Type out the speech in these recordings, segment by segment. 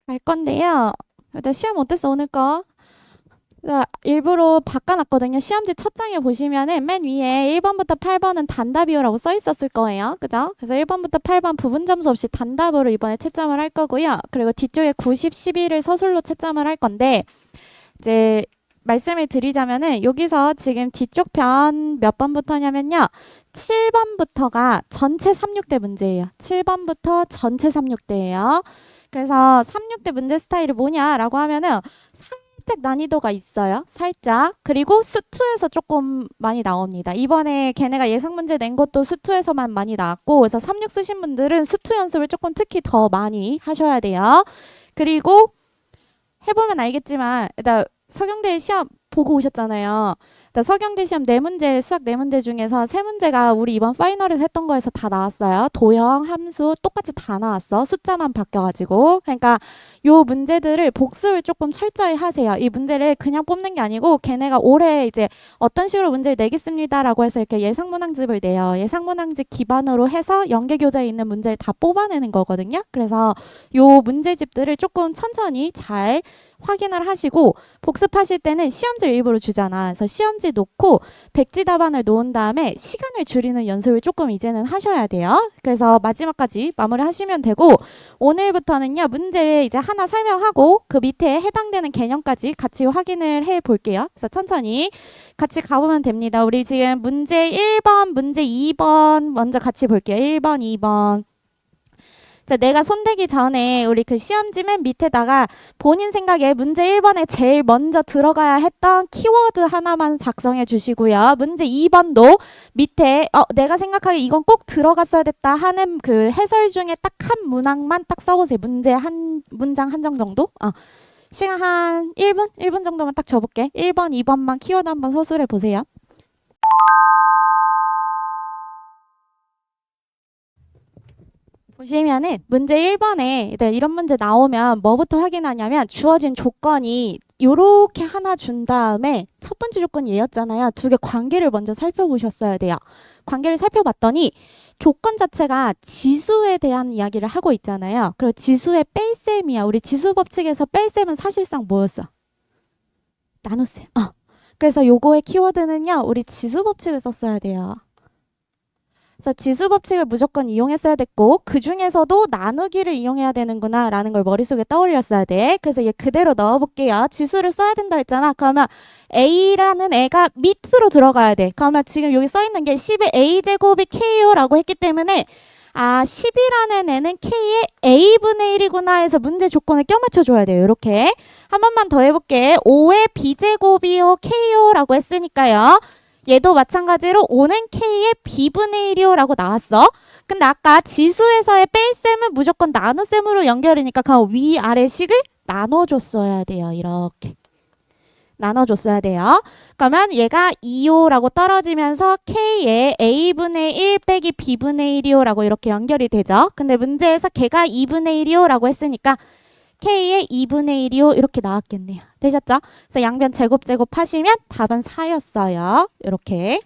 갈 건데요. 일단 시험 어땠어, 오늘 거? 나 일부러 바꿔놨거든요. 시험지 첫 장에 보시면은 맨 위에 1번부터 8번은 단답이요라고 써 있었을 거예요. 그죠? 그래서 1번부터 8번 부분 점수 없이 단답으로 이번에 채점을 할 거고요. 그리고 뒤쪽에 90, 11을 서술로 채점을 할 건데, 이제 말씀을 드리자면은 여기서 지금 뒤쪽 편 몇 번부터냐면요. 7번부터가 전체 3, 6대 문제예요. 7번부터 전체 3, 6대예요. 그래서 3, 6대 문제 스타일이 뭐냐라고 하면은 살짝 난이도가 있어요. 살짝. 그리고 수투에서 조금 많이 나옵니다. 이번에 걔네가 예상 문제 낸 것도 수투에서만 많이 나왔고, 그래서 3, 6 쓰신 분들은 수투 연습을 조금 특히 더 많이 하셔야 돼요. 그리고 해보면 알겠지만 일단 서경대 시험 보고 오셨잖아요. 일단 서경대 시험 네 문제 수학 네 문제 중에서 세 문제가 우리 이번 파이널에서 했던 거에서 다 나왔어요. 도형, 함수 똑같이 다 나왔어. 숫자만 바뀌어가지고. 그러니까 요 문제들을 복습을 조금 철저히 하세요. 이 문제를 그냥 뽑는 게 아니고 걔네가 올해 이제 어떤 식으로 문제를 내겠습니다라고 해서 이렇게 예상 문항집을 내요. 예상 문항집 기반으로 해서 연계 교재에 있는 문제를 다 뽑아내는 거거든요. 그래서 요 문제집들을 조금 천천히 잘 확인을 하시고 복습하실 때는 시험지를 일부러 주잖아. 그래서 시험지 놓고 백지 답안을 놓은 다음에 시간을 줄이는 연습을 조금 이제는 하셔야 돼요. 그래서 마지막까지 마무리하시면 되고 오늘부터는요. 문제 이제 하나 설명하고 그 밑에 해당되는 개념까지 같이 확인을 해 볼게요. 그래서 천천히 같이 가보면 됩니다. 우리 지금 문제 1번, 문제 2번 먼저 같이 볼게요. 1번, 2번. 자, 내가 손대기 전에 우리 그 시험지 맨 밑에다가 본인 생각에 문제 1번에 제일 먼저 들어가야 했던 키워드 하나만 작성해 주시고요. 문제 2번도 밑에 내가 생각하기에 이건 꼭 들어갔어야 됐다 하는 그 해설 중에 딱 한 문항만 딱 써보세요. 문제 한 문장 한 장 정도? 시간 한 1분? 1분 정도만 딱 줘볼게. 1번, 2번만 키워드 한번 서술해 보세요. 보시면은 문제 1번에 이런 문제 나오면 뭐부터 확인하냐면 주어진 조건이 요렇게 하나 준 다음에 첫 번째 조건이 얘였잖아요. 두 개 관계를 먼저 살펴보셨어야 돼요. 관계를 살펴봤더니 조건 자체가 지수에 대한 이야기를 하고 있잖아요. 그리고 지수의 뺄셈이야. 우리 지수 법칙에서 뺄셈은 사실상 뭐였어? 나눗셈. 그래서 요거의 키워드는요. 우리 지수 법칙을 썼어야 돼요. 그래서 지수 법칙을 무조건 이용했어야 됐고 그 중에서도 나누기를 이용해야 되는구나 라는 걸 머릿속에 떠올렸어야 돼. 그래서 얘 그대로 넣어볼게요. 지수를 써야 된다 했잖아. 그러면 A라는 애가 밑으로 들어가야 돼. 그러면 지금 여기 써있는 게 10의 A제곱이 K요 라고 했기 때문에 10이라는 애는 K의 A분의 1이구나 해서 문제 조건을 껴맞춰줘야 돼요. 이렇게 한 번만 더 해볼게. 5의 B제곱이요 K요 라고 했으니까요. 얘도 마찬가지로 5는 K의 B분의 1이요 라고 나왔어. 근데 아까 지수에서의 뺄셈은 무조건 나눗셈으로 연결이니까 그 위아래식을 나눠줬어야 돼요. 이렇게. 나눠줬어야 돼요. 그러면 얘가 2요 라고 떨어지면서 K의 A분의 1 빼기 B분의 1이요 라고 이렇게 연결이 되죠. 근데 문제에서 걔가 2분의 1이요 라고 했으니까 K의 2분의 1이요 이렇게 나왔겠네요. 되셨죠? 그래서 양변 제곱 하시면 답은 4였어요. 이렇게.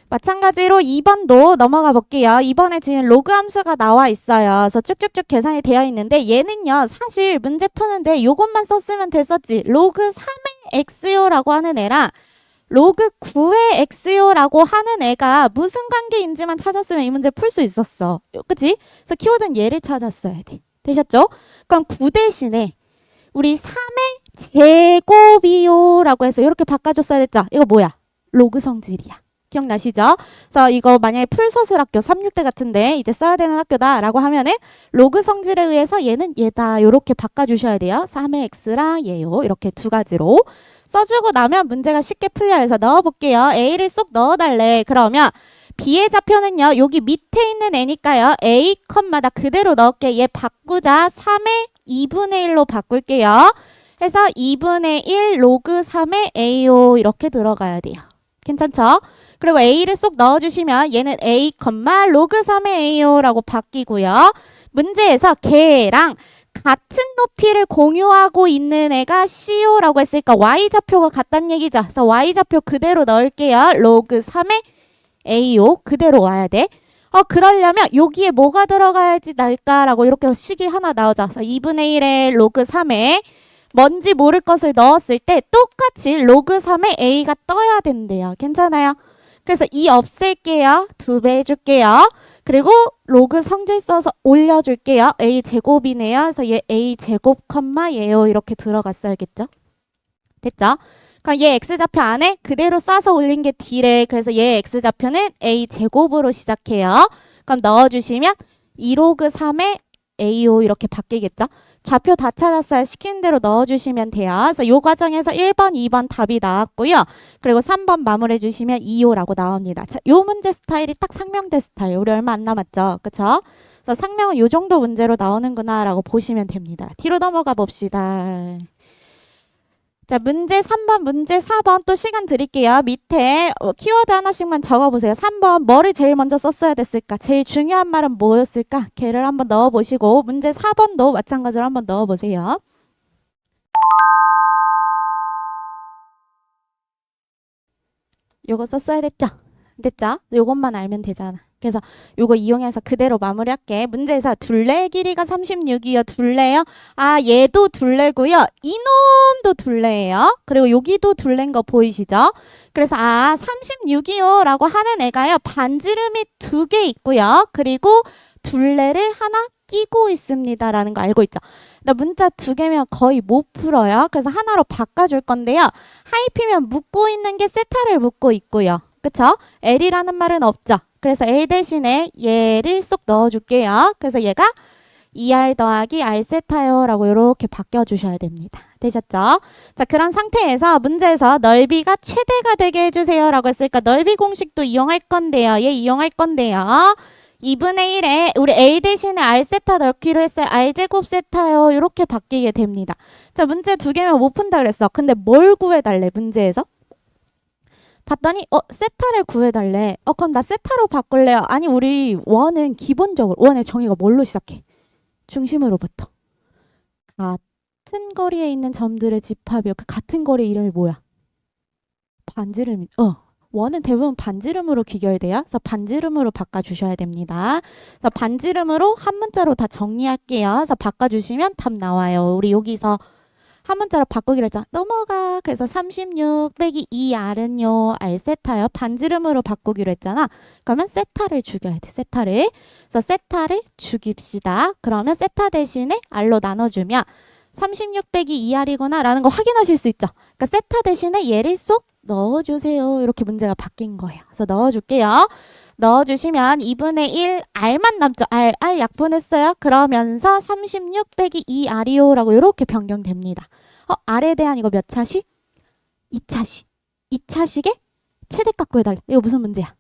마찬가지로 2번도 넘어가 볼게요. 2번에 지금 로그 함수가 나와 있어요. 그래서 쭉쭉쭉 계산이 되어 있는데 얘는요. 사실 문제 푸는데 이것만 썼으면 됐었지. 로그 3의 x요라고 하는 애랑 로그 9의 x요라고 하는 애가 무슨 관계인지만 찾았으면 이 문제 풀 수 있었어. 그치? 그래서 키워드는 얘를 찾았어야 돼. 되셨죠? 그럼 9 대신에 우리 3의 제곱이요라고 해서 이렇게 바꿔줬어야 됐죠? 이거 뭐야? 로그 성질이야. 기억나시죠? 그래서 이거 만약에 풀서술학교 3, 6대 같은데 이제 써야 되는 학교다라고 하면은 로그 성질에 의해서 얘는 얘다 이렇게 바꿔주셔야 돼요. 3의 x랑 얘요. 이렇게 두 가지로. 써주고 나면 문제가 쉽게 풀려요. 그래서 넣어볼게요. A를 쏙 넣어달래. 그러면 B의 좌표는요. 여기 밑에 있는 애니까요. A, 나 그대로 넣을게. 얘 바꾸자. 3의 2분의 1로 바꿀게요. 해서 2분의 1 로그 3의 A요. 이렇게 들어가야 돼요. 괜찮죠? 그리고 A를 쏙 넣어주시면 얘는 A, 로그 3의 A요. 라고 바뀌고요. 문제에서 걔랑 같은 높이를 공유하고 있는 애가 CO라고 했으니까 Y좌표가 같다는 얘기죠. 그래서 Y좌표 그대로 넣을게요. 로그 3의 A요. 그대로 와야 돼. 그러려면 여기에 뭐가 들어가야지 날까라고 이렇게 식이 하나 나오죠. 2분의 1에 로그 3에 뭔지 모를 것을 넣었을 때 똑같이 로그 3에 a가 떠야 된대요. 괜찮아요? 그래서 2 없앨게요. 2배 해줄게요. 그리고 로그 성질 써서 올려줄게요. a 제곱이네요. 그래서 얘 a 제곱 컴마 얘요 이렇게 들어갔어야겠죠? 됐죠? 그럼 얘 x좌표 안에 그대로 쏴서 올린 게 d래. 그래서 얘 x좌표는 a 제곱으로 시작해요. 그럼 넣어주시면 2로그 3에 aO 이렇게 바뀌겠죠? 좌표 다 찾았어요. 시킨 대로 넣어주시면 돼요. 그래서 이 과정에서 1번, 2번 답이 나왔고요. 그리고 3번 마무리해 주시면 2호라고 나옵니다. 자, 요 문제 스타일이 딱 상명대 스타일. 우리 얼마 안 남았죠? 그쵸? 그래서 상명은 요 정도 문제로 나오는구나 라고 보시면 됩니다. 뒤로 넘어가 봅시다. 자, 문제 3번, 문제 4번 또 시간 드릴게요. 밑에 키워드 하나씩만 적어보세요. 3번 뭐를 제일 먼저 썼어야 됐을까? 제일 중요한 말은 뭐였을까? 걔를 한번 넣어보시고 문제 4번도 마찬가지로 한번 넣어보세요. 요거 썼어야 됐죠? 됐죠? 요것만 알면 되잖아. 그래서 요거 이용해서 그대로 마무리할게. 문제에서 둘레의 길이가 36이요. 둘레요? 아, 얘도 둘레고요. 이놈도 둘레예요. 그리고 여기도 둘레인 거 보이시죠? 그래서 36이요 라고 하는 애가요. 반지름이 2개 있고요. 그리고 둘레를 하나 끼고 있습니다. 라는 거 알고 있죠? 나 문자 2개면 거의 못 풀어요. 그래서 하나로 바꿔줄 건데요. 하이피면 묶고 있는 게 세타를 묶고 있고요. 그쵸? L이라는 말은 없죠? 그래서 L 대신에 얘를 쏙 넣어줄게요. 그래서 얘가 2R 더하기 R 세타요 라고 이렇게 바꿔주셔야 됩니다. 되셨죠? 자, 그런 상태에서 문제에서 넓이가 최대가 되게 해주세요 라고 했으니까 넓이 공식도 이용할 건데요. 얘 이용할 건데요. 2분의 1에 우리 A 대신에 R 세타 넣기로 했어요. R 제곱 세타요. 이렇게 바뀌게 됩니다. 자, 문제 2개면 못 푼다 그랬어. 근데 뭘 구해달래 문제에서? 봤더니 세타를 구해달래. 그럼 나 세타로 바꿀래요. 아니 우리 원은 기본적으로 원의 정의가 뭘로 시작해? 중심으로부터. 같은 거리에 있는 점들의 집합이요. 그 같은 거리 이름이 뭐야? 반지름. 원은 대부분 반지름으로 귀결돼요. 그래서 반지름으로 바꿔주셔야 됩니다. 그래서 반지름으로 한 문자로 다 정리할게요. 그래서 바꿔주시면 답 나와요. 우리 여기서 한 문자로 바꾸기로 했잖아. 넘어가. 그래서 36 빼기 2R은요. R 세타요. 반지름으로 바꾸기로 했잖아. 그러면 세타를 죽여야 돼. 세타를. 그래서 세타를 죽입시다. 그러면 세타 대신에 R로 나눠주면 36 빼기 2R이구나 라는 거 확인하실 수 있죠. 그러니까 세타 대신에 얘를 쏙 넣어주세요. 이렇게 문제가 바뀐 거예요. 그래서 넣어줄게요. 넣어주시면 2분의 1 R만 남죠. R 약분했어요. 그러면서 36 빼기 2R이요 라고 이렇게 변경됩니다. R에 대한 이거 몇 차식? 2차식. 2차식에 최대값 구해달래. 이거 무슨 문제야?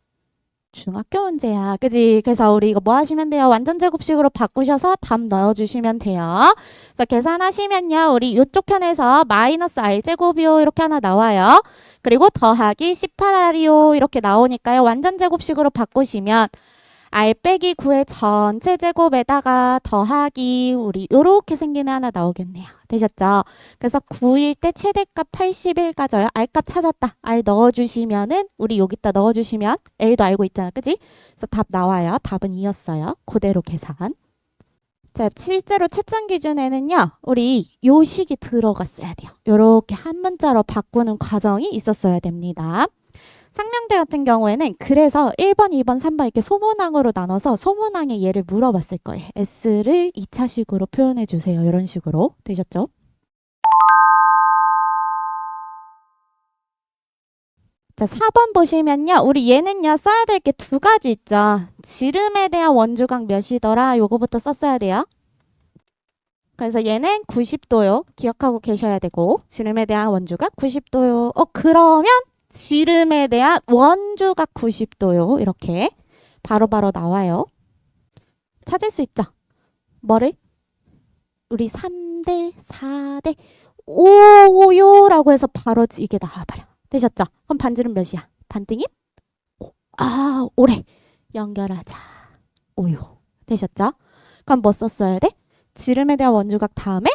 중학교 문제야. 그지? 그래서 우리 이거 뭐 하시면 돼요? 완전 제곱식으로 바꾸셔서 답 넣어주시면 돼요. 그래서 계산하시면요. 우리 이쪽 편에서 마이너스 R제곱이요. 이렇게 하나 나와요. 그리고 더하기 18R이요. 이렇게 나오니까요. 완전 제곱식으로 바꾸시면 R 빼기 9의 전체 제곱에다가 더하기 우리 요렇게 생긴 애 하나 나오겠네요. 되셨죠? 그래서 9일 때 최대값 81 가져요. R값 찾았다. R 넣어주시면은 우리 여기다 넣어주시면 L도 알고 있잖아. 그지? 그래서 답 나와요. 답은 2였어요. 그대로 계산. 자, 실제로 채점 기준에는요. 우리 요 식이 들어갔어야 돼요. 요렇게 한 문자로 바꾸는 과정이 있었어야 됩니다. 상명대 같은 경우에는 그래서 1번, 2번, 3번 이렇게 소문항으로 나눠서 소문항에 얘를 물어봤을 거예요. S를 2차식으로 표현해 주세요. 이런 식으로. 되셨죠? 자, 4번 보시면요. 우리 얘는요. 써야 될 게 2가지 있죠. 지름에 대한 원주각 몇이더라? 요거부터 썼어야 돼요. 그래서 얘는 90도요. 기억하고 계셔야 되고 지름에 대한 원주각 90도요. 그러면 지름에 대한 원주각 90도요. 이렇게 바로바로 나와요. 찾을 수 있죠? 뭐를? 우리 3대, 4대, 5요 라고 해서 바로 이게 나와버려. 되셨죠? 그럼 반지름 몇이야? 반띵인? 5래. 연결하자. 5요. 되셨죠? 그럼 뭐 썼어야 돼? 지름에 대한 원주각 다음에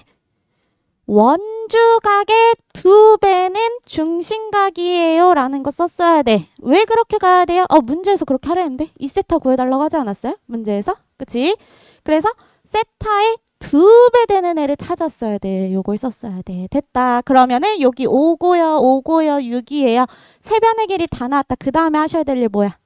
원주각 중주각의 2배는 중심각이에요 라는 거 썼어야 돼. 왜 그렇게 가야 돼요? 문제에서 그렇게 하려는데 2세타 구해달라고 하지 않았어요? 문제에서? 그치? 그래서 세타의 2배 되는 애를 찾았어야 돼. 요걸 썼어야 돼. 됐다. 그러면은 여기 5고요, 5고요, 6이에요. 세변의 길이 다 나왔다. 그 다음에 하셔야 될 일 뭐야?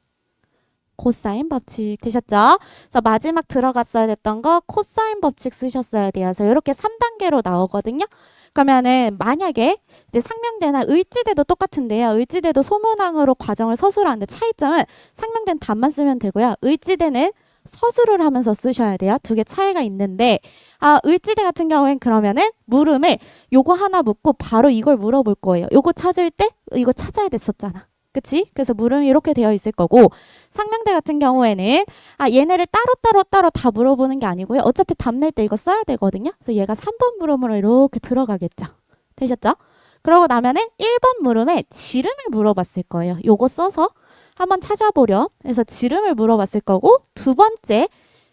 코사인 법칙 되셨죠? 그래서 마지막 들어갔어야 됐던 거 코사인 법칙 쓰셨어야 돼요. 그래서 이렇게 3단계로 나오거든요. 그러면은 만약에 이제 상명대나 을지대도 똑같은데요. 을지대도 소문항으로 과정을 서술을 하는데 차이점은 상명대는 답만 쓰면 되고요. 을지대는 서술을 하면서 쓰셔야 돼요. 두 개 차이가 있는데 을지대 같은 경우엔 그러면은 물음을 요거 하나 묻고 바로 이걸 물어볼 거예요. 요거 찾을 때 이거 찾아야 됐었잖아. 그치? 그래서 물음이 이렇게 되어 있을 거고 상명대 같은 경우에는 얘네를 따로 다 물어보는 게 아니고요. 어차피 답 낼 때 이거 써야 되거든요. 그래서 얘가 3번 물음으로 이렇게 들어가겠죠. 되셨죠? 그러고 나면은 1번 물음에 지름을 물어봤을 거예요. 요거 써서 한번 찾아보렴. 그래서 지름을 물어봤을 거고 두 번째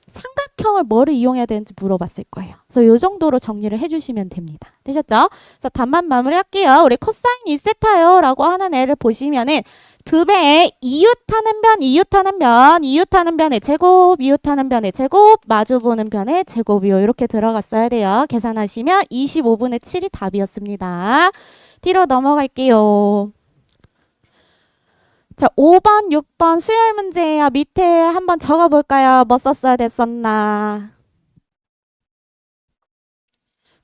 삼각형을 뭐를 이용해야 되는지 물어봤을 거예요. 그래서 요 정도로 정리를 해주시면 됩니다. 되셨죠? 그래서 답만 마무리할게요. 우리 코사인 2세타요 라고 하는 애를 보시면은 2배의 이웃하는 변, 이웃하는 변, 이웃하는 변의 제곱, 이웃하는 변의 제곱, 마주보는 변의 제곱이요. 이렇게 들어갔어야 돼요. 계산하시면 25분의 7이 답이었습니다. 뒤로 넘어갈게요. 자, 5번, 6번 수열 문제예요. 밑에 한번 적어볼까요? 뭐 썼어야 됐었나?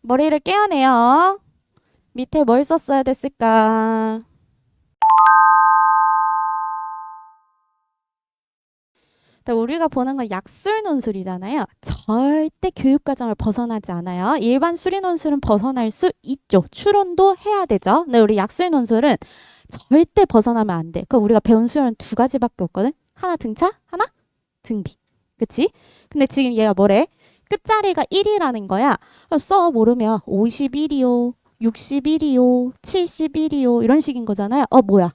머리를 깨어내요. 밑에 뭘 썼어야 됐을까? 우리가 보는 건 약술 논술이잖아요. 절대 교육과정을 벗어나지 않아요. 일반 수리 논술은 벗어날 수 있죠. 추론도 해야 되죠. 근데 우리 약술 논술은 절대 벗어나면 안 돼. 그럼 우리가 배운 수열은 두 가지밖에 없거든. 하나 등차, 하나 등비. 그치? 근데 지금 얘가 뭐래? 끝자리가 1이라는 거야. 써 모르면 51이요, 61이요, 71이요 이런 식인 거잖아요. 뭐야?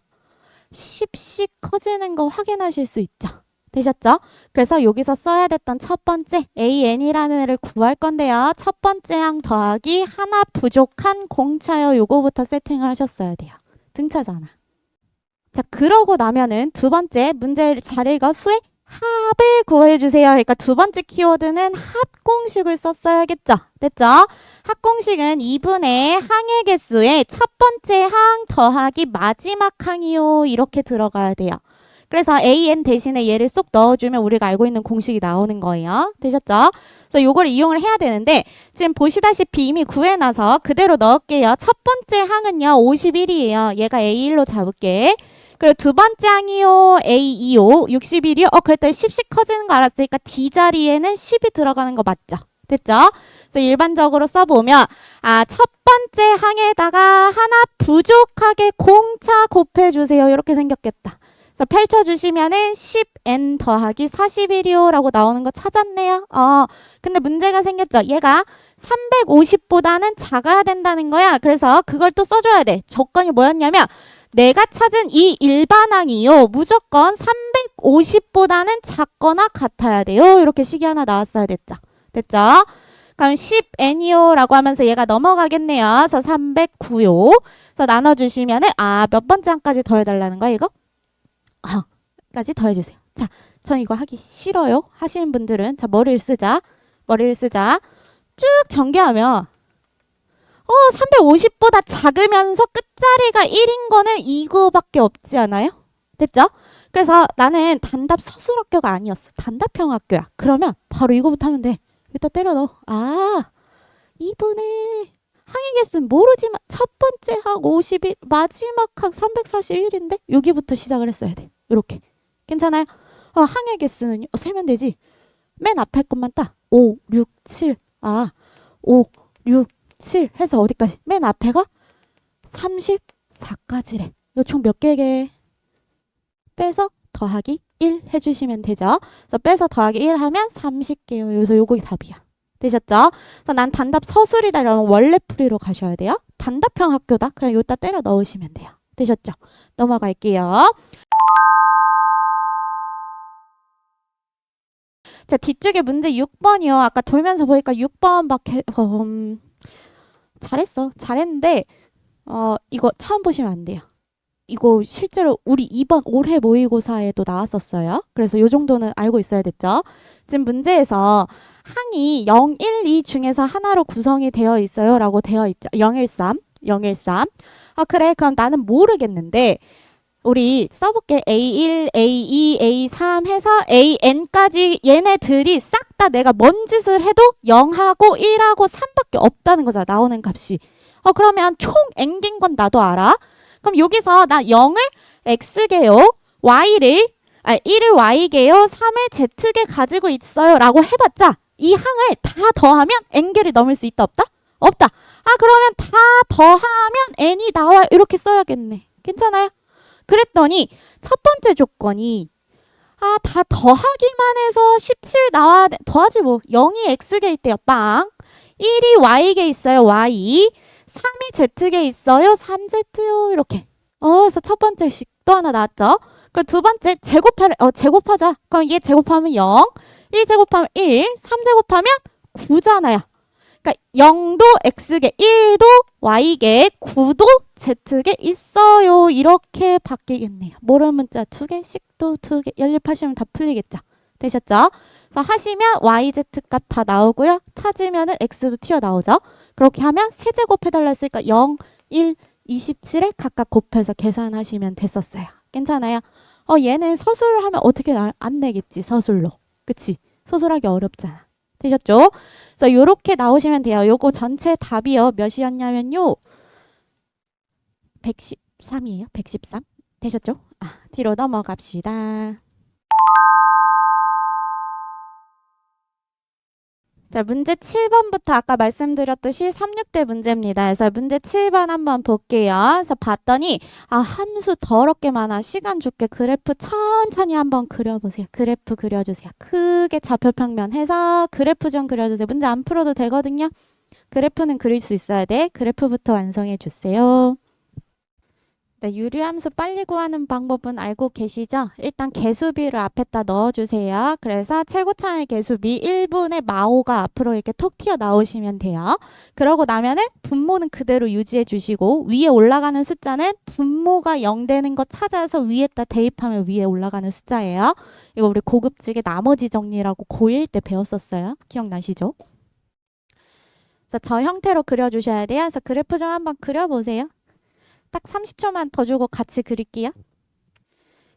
10씩 커지는 거 확인하실 수 있죠. 되셨죠? 그래서 여기서 써야 됐던 첫 번째 AN이라는 애를 구할 건데요. 첫 번째 항 더하기 하나 부족한 공차요. 요거부터 세팅을 하셨어야 돼요. 등차잖아. 자, 그러고 나면은 두 번째 문제를 잘 읽어 수의 합을 구해주세요. 그러니까 두 번째 키워드는 합 공식을 썼어야겠죠. 됐죠? 합 공식은 2분의 항의 개수의 첫 번째 항 더하기 마지막 항이요. 이렇게 들어가야 돼요. 그래서 AN 대신에 얘를 쏙 넣어주면 우리가 알고 있는 공식이 나오는 거예요. 되셨죠? 그래서 요걸 이용을 해야 되는데 지금 보시다시피 이미 구해놔서 그대로 넣을게요. 첫 번째 항은요. 51이에요. 얘가 A1로 잡을게. 그리고 두 번째 항이요. A2요. 61이요. 그랬더니 10씩 커지는 거 알았으니까 D자리에는 10이 들어가는 거 맞죠? 됐죠? 그래서 일반적으로 써보면 첫 번째 항에다가 하나 부족하게 공차 곱해주세요. 이렇게 생겼겠다. 그래서 펼쳐주시면은 10n 더하기 41이요 라고 나오는 거 찾았네요. 근데 문제가 생겼죠. 얘가 350보다는 작아야 된다는 거야. 그래서 그걸 또 써줘야 돼. 조건이 뭐였냐면 내가 찾은 이 일반항이요. 무조건 350보다는 작거나 같아야 돼요. 이렇게 식이 하나 나왔어야 됐죠. 됐죠? 그럼 10n이요 라고 하면서 얘가 넘어가겠네요. 그래서 309요. 그래서 나눠주시면은 몇 번째 항까지 더해달라는 거야 이거? 까지 더해주세요. 자, 전 이거 하기 싫어요 하시는 분들은 자 머리를 쓰자. 쭉 전개하면 350보다 작으면서 끝자리가 1인 거는 이거밖에 없지 않아요? 됐죠? 그래서 나는 단답 서술학교가 아니었어. 단답형 학교야. 그러면 바로 이거부터 하면 돼. 여기다 때려 넣어. 2분의 항의 개수는 모르지만 첫 번째 항 51, 마지막 항 341인데 여기부터 시작을 했어야 돼. 이렇게. 괜찮아요? 항의 개수는 세면 되지. 맨 앞에 것만 딱 5, 6, 7. 5, 6, 7 해서 어디까지? 맨 앞에가 34까지래. 이거 총 몇 개게? 빼서 더하기 1 해주시면 되죠. 그래서 빼서 더하기 1 하면 30개요. 여기서 요거 답이야. 되셨죠? 그래서 난 단답 서술이다 이러면 원래 풀이로 가셔야 돼요. 단답형 학교다. 그냥 여기다 때려 넣으시면 돼요. 되셨죠? 넘어갈게요. 자, 뒤쪽에 문제 6번이요. 아까 돌면서 보니까 6번 밖에 잘했어. 잘했는데 이거 처음 보시면 안 돼요. 이거 실제로 우리 이번 올해 모의고사에도 나왔었어요. 그래서 요 정도는 알고 있어야 됐죠. 지금 문제에서 항이 0, 1, 2 중에서 하나로 구성이 되어 있어요 라고 되어 있죠. 0, 1, 3, 0, 1, 3. 그래. 그럼 나는 모르겠는데 우리 써볼게. A1, A2, A3 해서 AN까지 얘네들이 싹 다 내가 뭔 짓을 해도 0하고 1하고 3밖에 없다는 거잖아. 나오는 값이. 그러면 총 n긴 건 나도 알아. 그럼 여기서 나 0을 x개요. 1을 y개요. 3을 z개 가지고 있어요. 라고 해봤자 이 항을 다 더하면 n개를 넘을 수 있다 없다? 없다. 그러면 다 더하면 n이 나와요. 이렇게 써야겠네. 괜찮아요? 그랬더니 첫 번째 조건이 다 더하기만 해서 17 나와야 돼. 더하지 뭐. 0이 x개 있대요. 빵. 1이 y개 있어요. y. 3이 z개 있어요. 3z요. 이렇게. 그래서 첫 번째 식 또 하나 나왔죠. 그럼 두 번째 제곱하자. 그럼 얘 제곱하면 0. 1 제곱하면 1. 3 제곱하면 9잖아요. 그러니까 0도 x개, 1도 y개, 9도 z개 있어요. 이렇게 바뀌겠네요. 모르는 문자 2개, 식도 2개 연립하시면 다 풀리겠죠. 되셨죠? 그래서 하시면 yz 값 다 나오고요. 찾으면은 x도 튀어나오죠. 그렇게 하면 세제곱해달라 했으니까 0, 1, 27에 각각 곱해서 계산하시면 됐었어요. 괜찮아요? 얘는 서술을 하면 어떻게 안 내겠지, 서술로. 그치? 서술하기 어렵잖아. 되셨죠? 그래서 요렇게 나오시면 돼요. 요거 전체 답이요. 몇이었냐면요. 113이에요. 113. 되셨죠? 뒤로 넘어갑시다. 자, 문제 7번부터 아까 말씀드렸듯이 36대 문제입니다. 그래서 문제 7번 한번 볼게요. 그래서 봤더니 함수 더럽게 많아. 시간 줄게. 그래프 천천히 한번 그려보세요. 그래프 그려주세요. 크게 좌표평면 해서 그래프 좀 그려주세요. 문제 안 풀어도 되거든요. 그래프는 그릴 수 있어야 돼. 그래프부터 완성해 주세요. 네, 유리함수 빨리 구하는 방법은 알고 계시죠? 일단 개수비를 앞에다 넣어주세요. 그래서 최고차의 개수비 1분의 마오가 앞으로 이렇게 톡 튀어나오시면 돼요. 그러고 나면은 분모는 그대로 유지해 주시고 위에 올라가는 숫자는 분모가 0 되는 거 찾아서 위에다 대입하면 위에 올라가는 숫자예요. 이거 우리 고급지게 나머지 정리라고 고1 때 배웠었어요. 기억나시죠? 그래서 저 형태로 그려주셔야 돼요. 그래서 그래프 좀 한번 그려보세요. 딱 30초만 더 주고 같이 그릴게요.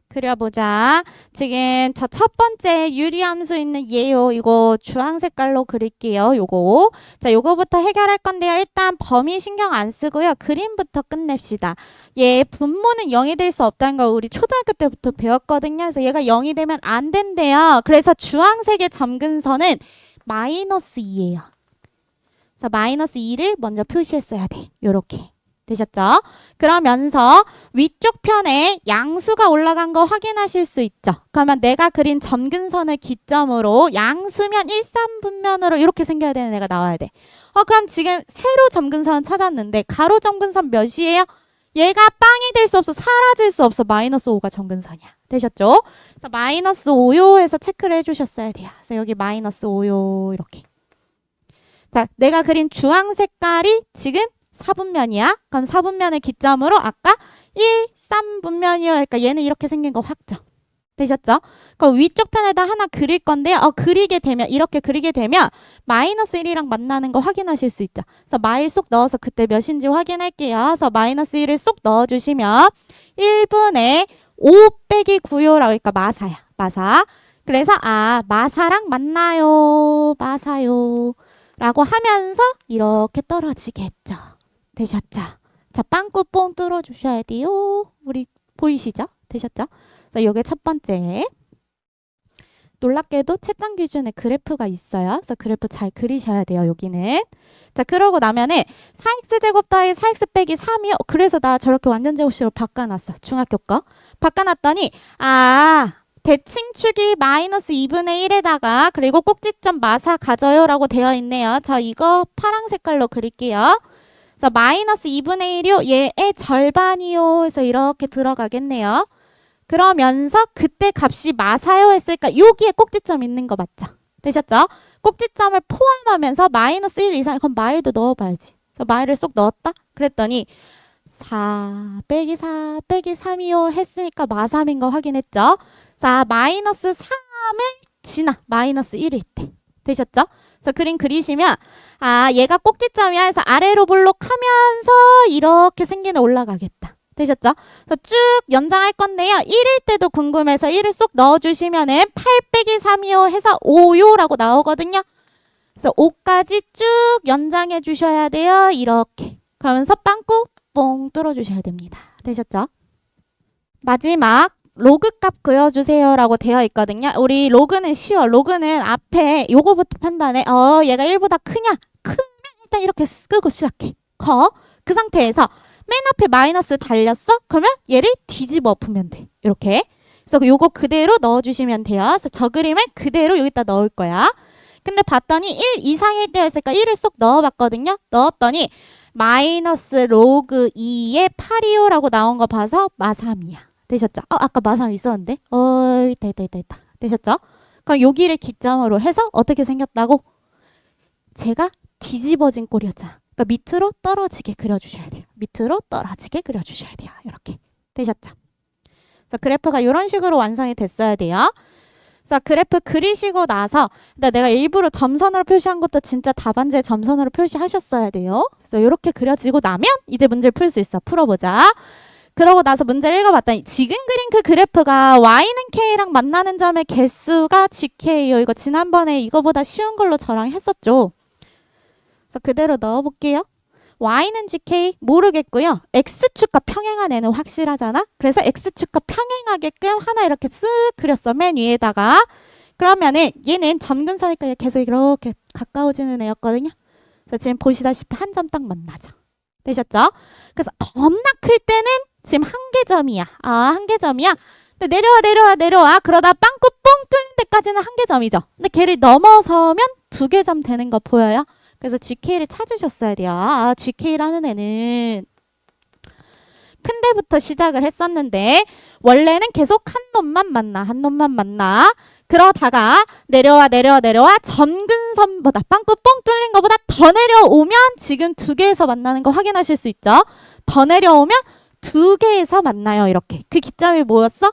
그려보자. 지금 저 첫 번째 유리함수 있는 얘요. 이거 주황 색깔로 그릴게요. 요거. 자, 요거부터 해결할 건데요. 일단 범위 신경 안 쓰고요. 그림부터 끝냅시다. 얘 분모는 0이 될 수 없다는 거 우리 초등학교 때부터 배웠거든요. 그래서 얘가 0이 되면 안 된대요. 그래서 주황색의 점근선은 -2예요. 그래서 -2를 먼저 표시했어야 돼. 요렇게. 되셨죠? 그러면서 위쪽 편에 양수가 올라간 거 확인하실 수 있죠? 그러면 내가 그린 점근선을 기점으로 양수면 1, 3분면으로 이렇게 생겨야 되는 애가 나와야 돼. 그럼 지금 세로 점근선 찾았는데 가로 점근선 몇이에요? 얘가 빵이 될 수 없어. 사라질 수 없어. -5가 점근선이야. 되셨죠? 그래서 -5요 해서 체크를 해주셨어야 돼요. 그래서 여기 -5요 이렇게. 자, 내가 그린 주황 색깔이 지금 4분면이야. 그럼 4분면을 기점으로 아까 1, 3분면이요. 그러니까 얘는 이렇게 생긴 거 확정. 되셨죠? 그럼 위쪽 편에다 하나 그릴 건데 그리게 되면 이렇게 그리게 되면 -1이랑 만나는 거 확인하실 수 있죠. 그래서 마일 쏙 넣어서 그때 몇인지 확인할게요. 그래서 -1을 쏙 넣어주시면 1분의 5 빼기 9요라고 그러니까 마사야. 마사. 그래서 마사랑 만나요. 마사요. 라고 하면서 이렇게 떨어지겠죠. 되셨죠? 자, 빵꾸 뽕 뚫어주셔야 돼요. 우리 보이시죠? 되셨죠? 자, 요게 첫 번째. 놀랍게도 채점 기준에 그래프가 있어요. 그래서 그래프 잘 그리셔야 돼요. 여기는. 자, 그러고 나면은 4x제곱 더하기 4x 빼기 3이요. 그래서 나 저렇게 완전 제곱식으로 바꿔놨어. 중학교 거. 바꿔놨더니 대칭축이 -2분의 1에다가 그리고 꼭지점 마사 가져요 라고 되어 있네요. 자, 이거 파랑 색깔로 그릴게요. 그래서 -2분의 1이요. 얘의 절반이요. 그래서 이렇게 들어가겠네요. 그러면서 그때 값이 마사요 했으니까 여기에 꼭지점 있는 거 맞죠? 되셨죠? 꼭지점을 포함하면서 -1 이상 그럼 마일도 넣어봐야지. 그래서 마이를 쏙 넣었다. 그랬더니 4 빼기 4 빼기 3이요 했으니까 마3인 거 확인했죠. 자, 마이너스 3을 지나 마이너스 1일 때 되셨죠? 그래서 그림 그리시면 얘가 꼭지점이야 해서 아래로 볼록하면서 이렇게 생기는 올라가겠다. 되셨죠? 그래서 쭉 연장할 건데요. 1일 때도 궁금해서 1을 쏙 넣어주시면은 8 빼기 3이요 해서 5요라고 나오거든요. 그래서 5까지 쭉 연장해 주셔야 돼요. 이렇게. 그러면서 빵꾸 뽕 뚫어주셔야 됩니다. 되셨죠? 마지막 로그 값 그려주세요 라고 되어 있거든요. 우리 로그는 쉬워. 로그는 앞에 요거부터 판단해. 얘가 1보다 크냐? 크면 일단 이렇게 끄고 시작해. 그 상태에서 맨 앞에 마이너스 달렸어? 그러면 얘를 뒤집어 엎으면 돼. 이렇게. 그래서 요거 그대로 넣어주시면 돼요. 그래서 저 그림을 그대로 여기다 넣을 거야. 근데 봤더니 1 이상일 때였으니까 1을 쏙 넣어봤거든요. 넣었더니 마이너스 로그 2의 8이요 라고 나온 거 봐서 마3이야. 되셨죠? 아까 마3 있었는데? 있다. 되셨죠? 그럼 여기를 기점으로 해서 어떻게 생겼다고? 제가 뒤집어진 꼴이었잖아. 그러니까 밑으로 떨어지게 그려주셔야 돼요. 밑으로 떨어지게 그려주셔야 돼요. 이렇게. 되셨죠? 그래서 그래프가 이런 식으로 완성이 됐어야 돼요. 자, 그래프 그리시고 나서 내가 일부러 점선으로 표시한 것도 진짜 답안지에 점선으로 표시하셨어야 돼요. 그래서 이렇게 그려지고 나면 이제 문제를 풀 수 있어. 풀어보자. 그러고 나서 문제를 읽어봤더니 지금 그린 그 그래프가 y는 k랑 만나는 점의 개수가 gk예요. 이거 지난번에 이거보다 쉬운 걸로 저랑 했었죠. 그래서 그대로 넣어볼게요. y는 gk 모르겠고요. x축과 평행한 애는 확실하잖아. 그래서 x축과 평행하게끔 하나 이렇게 쓱 그렸어. 맨 위에다가. 그러면은 얘는 점근선이니까 계속 이렇게 가까워지는 애였거든요. 그래서 지금 보시다시피 한 점 딱 만나죠. 되셨죠? 그래서 겁나 클 때는 지금 한계점이야. 한계점이야. 근데 내려와. 그러다 빵꾸 뽕 뚫는 데까지는 한계점이죠. 근데 걔를 넘어서면 2개점 되는 거 보여요? 그래서 GK를 찾으셨어야 돼요. GK라는 애는 큰 데부터 시작을 했었는데 원래는 계속 한 놈만 만나. 그러다가 내려와 점근선보다 빵꾸 뽕 뚫린 것보다 더 내려오면 지금 2개에서 만나는 거 확인하실 수 있죠. 더 내려오면 2개에서 만나요. 이렇게. 그 기점이 뭐였어?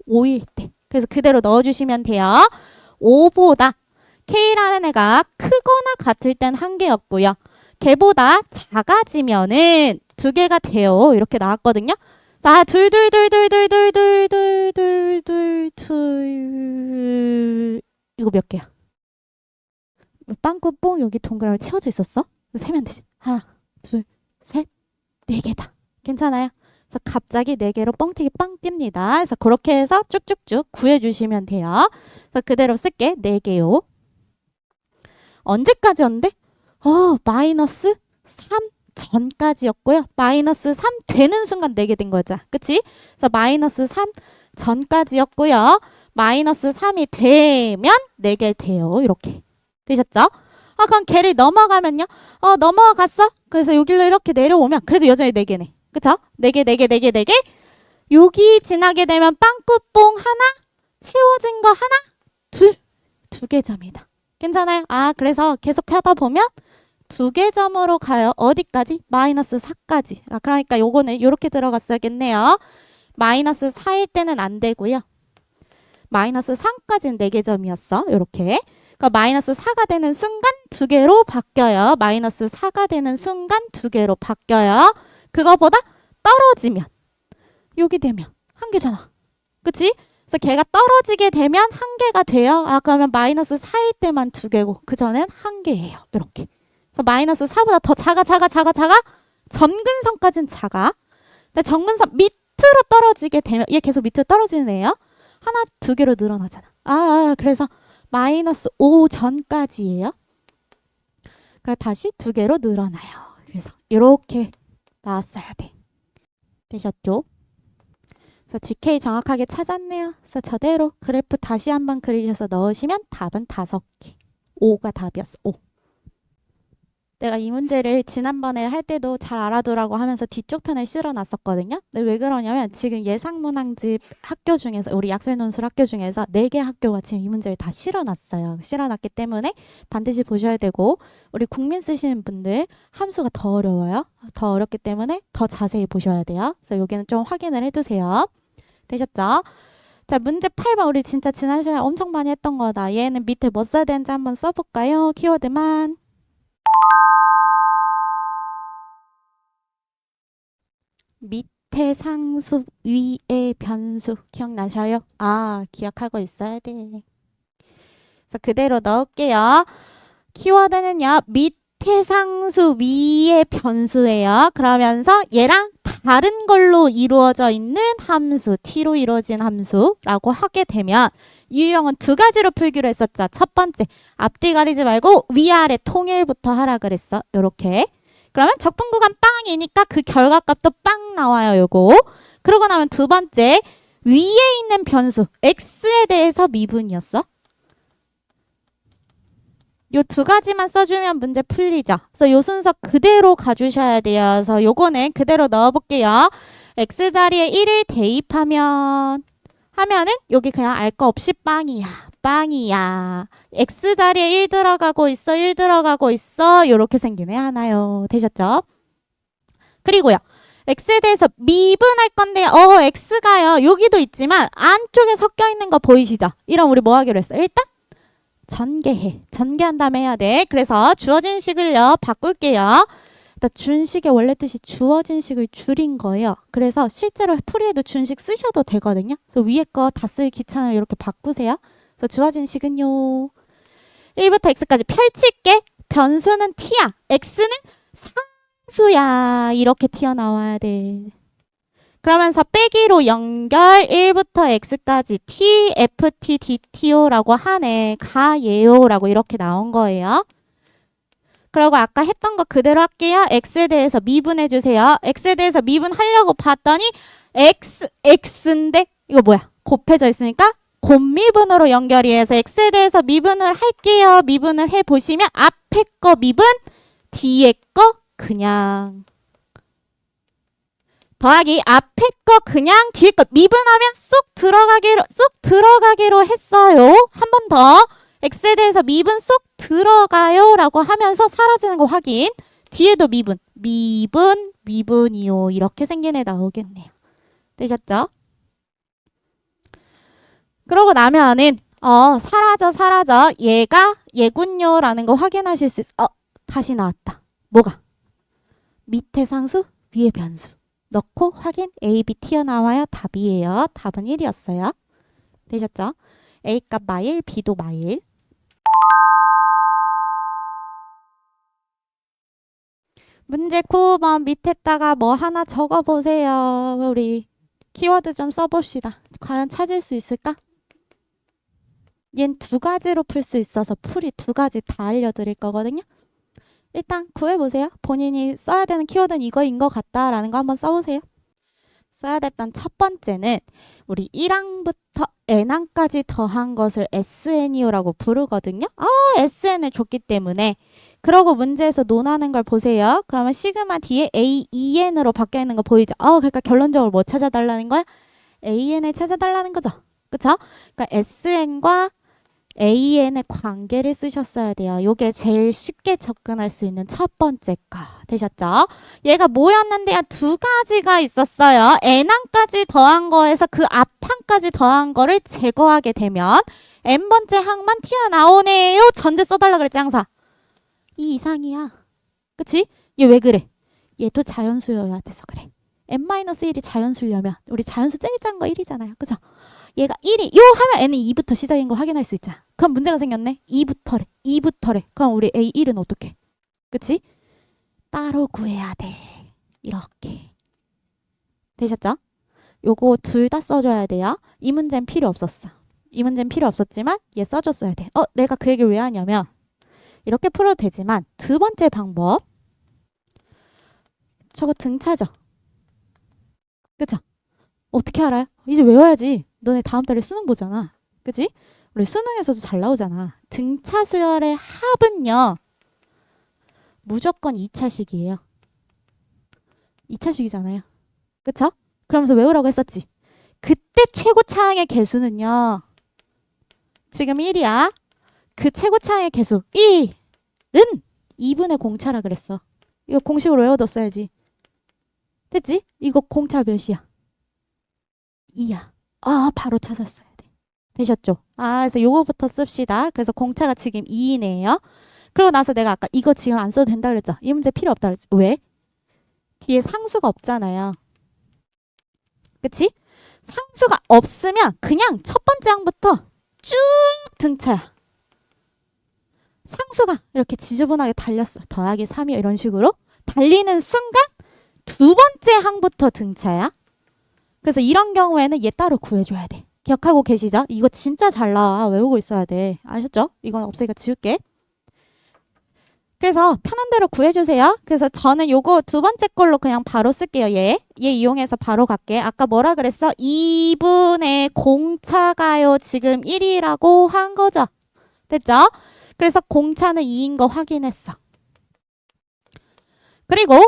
5일 때. 그래서 그대로 넣어주시면 돼요. 5보다 K라는 애가 크거나 같을 땐 1개였고요. 걔보다 작아지면은 2개가 돼요. 이렇게 나왔거든요. 자, 둘 이거 몇 개야? 빵꾸뽕 여기 동그라미 채워져 있었어? 세면 되지. 하나, 둘, 셋, 4개다. 괜찮아요? 그래서 갑자기 4개로 뻥튀기 빵 띱니다. 그래서 그렇게 해서 쭉쭉쭉 구해주시면 돼요. 그래서 그대로 쓸게. 4개요. 언제까지였는데? 마이너스 3 전까지였고요. 마이너스 3 되는 순간 4개 된 거죠. 그치? 그래서 마이너스 3 전까지였고요. 마이너스 3이 되면 4개 돼요. 이렇게. 되셨죠? 그럼 걔를 넘어가면요? 넘어갔어? 그래서 여기로 이렇게 내려오면 그래도 여전히 4개네. 그쵸? 4개. 여기 지나게 되면 빵꾸뽕 하나, 채워진 거 하나, 2개 점이다. 괜찮아요? 그래서 계속 하다 보면 2개 점으로 가요. 어디까지? 마이너스 4까지. 그러니까 요거는 이렇게 들어갔어야겠네요. 마이너스 4일 때는 안 되고요. 마이너스 3까지는 4개 점이었어. 이렇게. 그러니까 마이너스 4가 되는 순간 2개로 바뀌어요. 마이너스 4가 되는 순간 2개로 바뀌어요. 그거보다 떨어지면 여기 되면 1개잖아. 그치? 그래서 걔가 떨어지게 되면 1개가 돼요. 그러면 마이너스 4일 때만 2개고 그 전엔 1개예요. 이렇게. 그래서 마이너스 4보다 더 작아. 점근선까지는 작아. 근데 점근선 밑으로 떨어지게 되면 얘 계속 밑으로 떨어지는 애예요. 하나, 2개로 늘어나잖아. 그래서 마이너스 5 전까지예요. 그래서 다시 2개로 늘어나요. 그래서 이렇게 나왔어야 돼. 되셨죠? 그래서 GK 정확하게 찾았네요. 그래서 저대로 그래프 다시 한번 그리셔서 넣으시면 답은 5개. 5가 답이었어. 5. 내가 이 문제를 지난번에 할 때도 잘 알아두라고 하면서 뒤쪽 편에 실어놨었거든요. 근데 왜 그러냐면 지금 예상문항집 학교 중에서 우리 약술논술 학교 중에서 4개 학교가 지금 이 문제를 다 실어놨어요. 실어놨기 때문에 반드시 보셔야 되고 우리 국민 쓰시는 분들 함수가 더 어려워요. 더 어렵기 때문에 더 자세히 보셔야 돼요. 그래서 여기는 좀 확인을 해두세요. 되셨죠? 자, 문제 8번 우리 진짜 지난 시간에 엄청 많이 했던 거다. 얘는 밑에 뭐 써야 되는지 한번 써볼까요? 키워드만. 밑에 상수, 위에 변수. 기억나셔요? 아, 기억하고 있어야 돼. 그래서 그대로 넣을게요. 키워드는요. 밑에 상수, 위에 변수예요. 그러면서 얘랑 다른 걸로 이루어져 있는 함수, t로 이루어진 함수라고 하게 되면 유형은 2가지로 풀기로 했었죠. 첫 번째, 앞뒤 가리지 말고 위아래 통일부터 하라 그랬어. 요렇게. 그러면 적분 구간 빵이니까 그 결과값도 빵 나와요. 요거. 그러고 나면 두 번째, 위에 있는 변수 x에 대해서 미분이었어. 요 2가지만 써주면 문제 풀리죠. 그래서 요 순서 그대로 가주셔야 돼요. 그래서 요거는 그대로 넣어볼게요. x 자리에 1을 대입하면 하면은 여기 그냥 알 거 없이 빵이야. 빵이야. x 자리에 1 들어가고 있어. 1 들어가고 있어. 요렇게 생기네. 하나요. 되셨죠? 그리고요. x에 대해서 미분할 건데 x가요. 여기도 있지만 안쪽에 섞여 있는 거 보이시죠? 이런 우리 뭐 하기로 했어? 일단 전개해. 전개한 다음에 해야 돼. 그래서 주어진 식을요. 바꿀게요. 일단 준식의 원래 뜻이 주어진 식을 줄인 거예요. 그래서 실제로 풀이에도 준식 쓰셔도 되거든요. 그래서 위에 거 다 쓰기 귀찮으면 이렇게 바꾸세요. 그래서 주어진 식은요. 1부터 x까지 펼칠게. 변수는 t야. x는 상수야. 이렇게 튀어나와야 돼. 그러면서 빼기로 연결 1부터 x까지 t, ft, dto라고 하네. 가예요라고 이렇게 나온 거예요. 그리고 아까 했던 거 그대로 할게요. x에 대해서 미분해 주세요. x에 대해서 미분하려고 봤더니 x인데 이거 뭐야? 곱해져 있으니까 곱미분으로 연결이 해서 x에 대해서 미분을 할게요. 미분을 해보시면 앞에 거 미분, 뒤에 거 그냥 더하기 앞에 거 그냥 뒤에 거 미분하면 쏙 들어가기로 했어요. 한 번 더 x에 대해서 미분 쏙 들어가요 라고 하면서 사라지는 거 확인. 뒤에도 미분이요. 이렇게 생긴 애 나오겠네요. 되셨죠? 그러고 나면은 사라져 얘군요 라는 거 확인하실 수 있어. 다시 나왔다. 뭐가? 밑에 상수 위에 변수 넣고 확인. A, B 튀어나와요. 답이에요. 답은 1이었어요. 되셨죠? A값 마일, B도 마일. 문제 9번 밑에다가 뭐 하나 적어보세요. 우리 키워드 좀 써봅시다. 과연 찾을 수 있을까? 얜 2가지로 풀 수 있어서 풀이 2가지 다 알려드릴 거거든요. 일단 구해보세요. 본인이 써야 되는 키워드는 이거인 것 같다라는 거 한번 써보세요. 써야 됐던 첫 번째는 우리 1항부터 n항까지 더한 것을 SN이요라고 부르거든요. SN을 줬기 때문에 그러고 문제에서 논하는 걸 보세요. 그러면 시그마 뒤에 AEN으로 바뀌어 있는 거 보이죠? 그러니까 결론적으로 뭐 찾아달라는 거야? AN을 찾아달라는 거죠. 그쵸? 그러니까 SN과 AN의 관계를 쓰셨어야 돼요. 이게 제일 쉽게 접근할 수 있는 첫 번째 거. 되셨죠? 얘가 뭐였는데요? 2가지가 있었어요. n항까지 더한 거에서 그 앞항까지 더한 거를 제거하게 되면 n번째 항만 튀어나오네요. 전제 써달라 그랬지 항상. 이 이상이야. 그치? 얘 왜 그래? 얘도 자연수여야 돼서 그래. n-1이 자연수려면 우리 자연수 제일 작은 거 1이잖아요. 그죠? 얘가 1이 요 하면 n은 2부터 시작인 거 확인할 수 있잖아. 그럼 문제가 생겼네. 2부터래. 그럼 우리 A1은 어떻게? 그치? 따로 구해야 돼. 이렇게. 되셨죠? 요거 둘 다 써줘야 돼요. 이 문제는 필요 없었어. 이 문제는 필요 없었지만 얘 써줬어야 돼. 내가 그 얘기를 왜 하냐면 이렇게 풀어도 되지만 2번째 방법 저거 등차죠? 그쵸? 어떻게 알아요? 이제 외워야지. 너네 다음 달에 수능 보잖아. 그치? 우리 수능에서도 잘 나오잖아. 등차 수열의 합은요. 무조건 2차식이에요. 2차식이잖아요. 그쵸? 그러면서 외우라고 했었지. 그때 최고차항의 개수는요. 지금 1이야. 그 최고차항의 개수 1은 2분의 공차라 그랬어. 이거 공식으로 외워뒀어야지. 됐지? 이거 공차 몇이야? 2야. 아, 바로 찾았어야 돼. 되셨죠? 아, 그래서 요거부터 씁시다. 그래서 공차가 지금 2이네요. 그러고 나서 내가 아까 이거 지금 안 써도 된다 그랬죠? 이 문제 필요 없다 그랬지? 왜? 뒤에 상수가 없잖아요. 그치? 상수가 없으면 그냥 첫 번째 항부터 쭉 등차야. 상수가 이렇게 지저분하게 달렸어. 더하기 3이 이런 식으로 달리는 순간 두 번째 항부터 등차야. 그래서 이런 경우에는 얘 따로 구해줘야 돼. 기억하고 계시죠? 이거 진짜 잘 나와. 외우고 있어야 돼. 아셨죠? 이건 없으니까 지울게. 그래서 편한 대로 구해주세요. 그래서 저는 요거 두 번째 걸로 그냥 바로 쓸게요. 얘 이용해서 바로 갈게. 아까 뭐라 그랬어? 2분의 공차가요. 지금 1이라고 한 거죠. 됐죠? 그래서 공차는 2인 거 확인했어. 그리고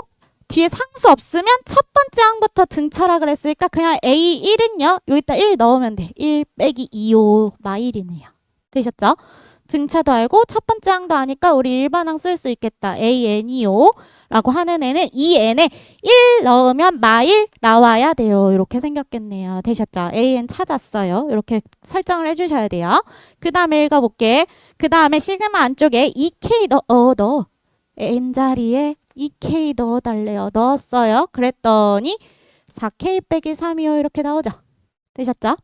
뒤에 상수 없으면 첫 번째 항부터 등차라 그랬으니까 그냥 A1은요. 여기다 1 넣으면 돼. 1 빼기 2요. 마일이네요. 되셨죠? 등차도 알고 첫 번째 항도 아니까 우리 일반항 쓸 수 있겠다. AN이요. 라고 하는 애는 이 n에 1 넣으면 마일 나와야 돼요. 이렇게 생겼겠네요. 되셨죠? AN 찾았어요. 이렇게 설정을 해주셔야 돼요. 그 다음에 읽어볼게. 그 다음에 시그마 안쪽에 2K 넣어. N 자리에 2K 넣어달래요. 넣었어요. 그랬더니 4K 빼기 3이요. 이렇게 나오죠. 되셨죠?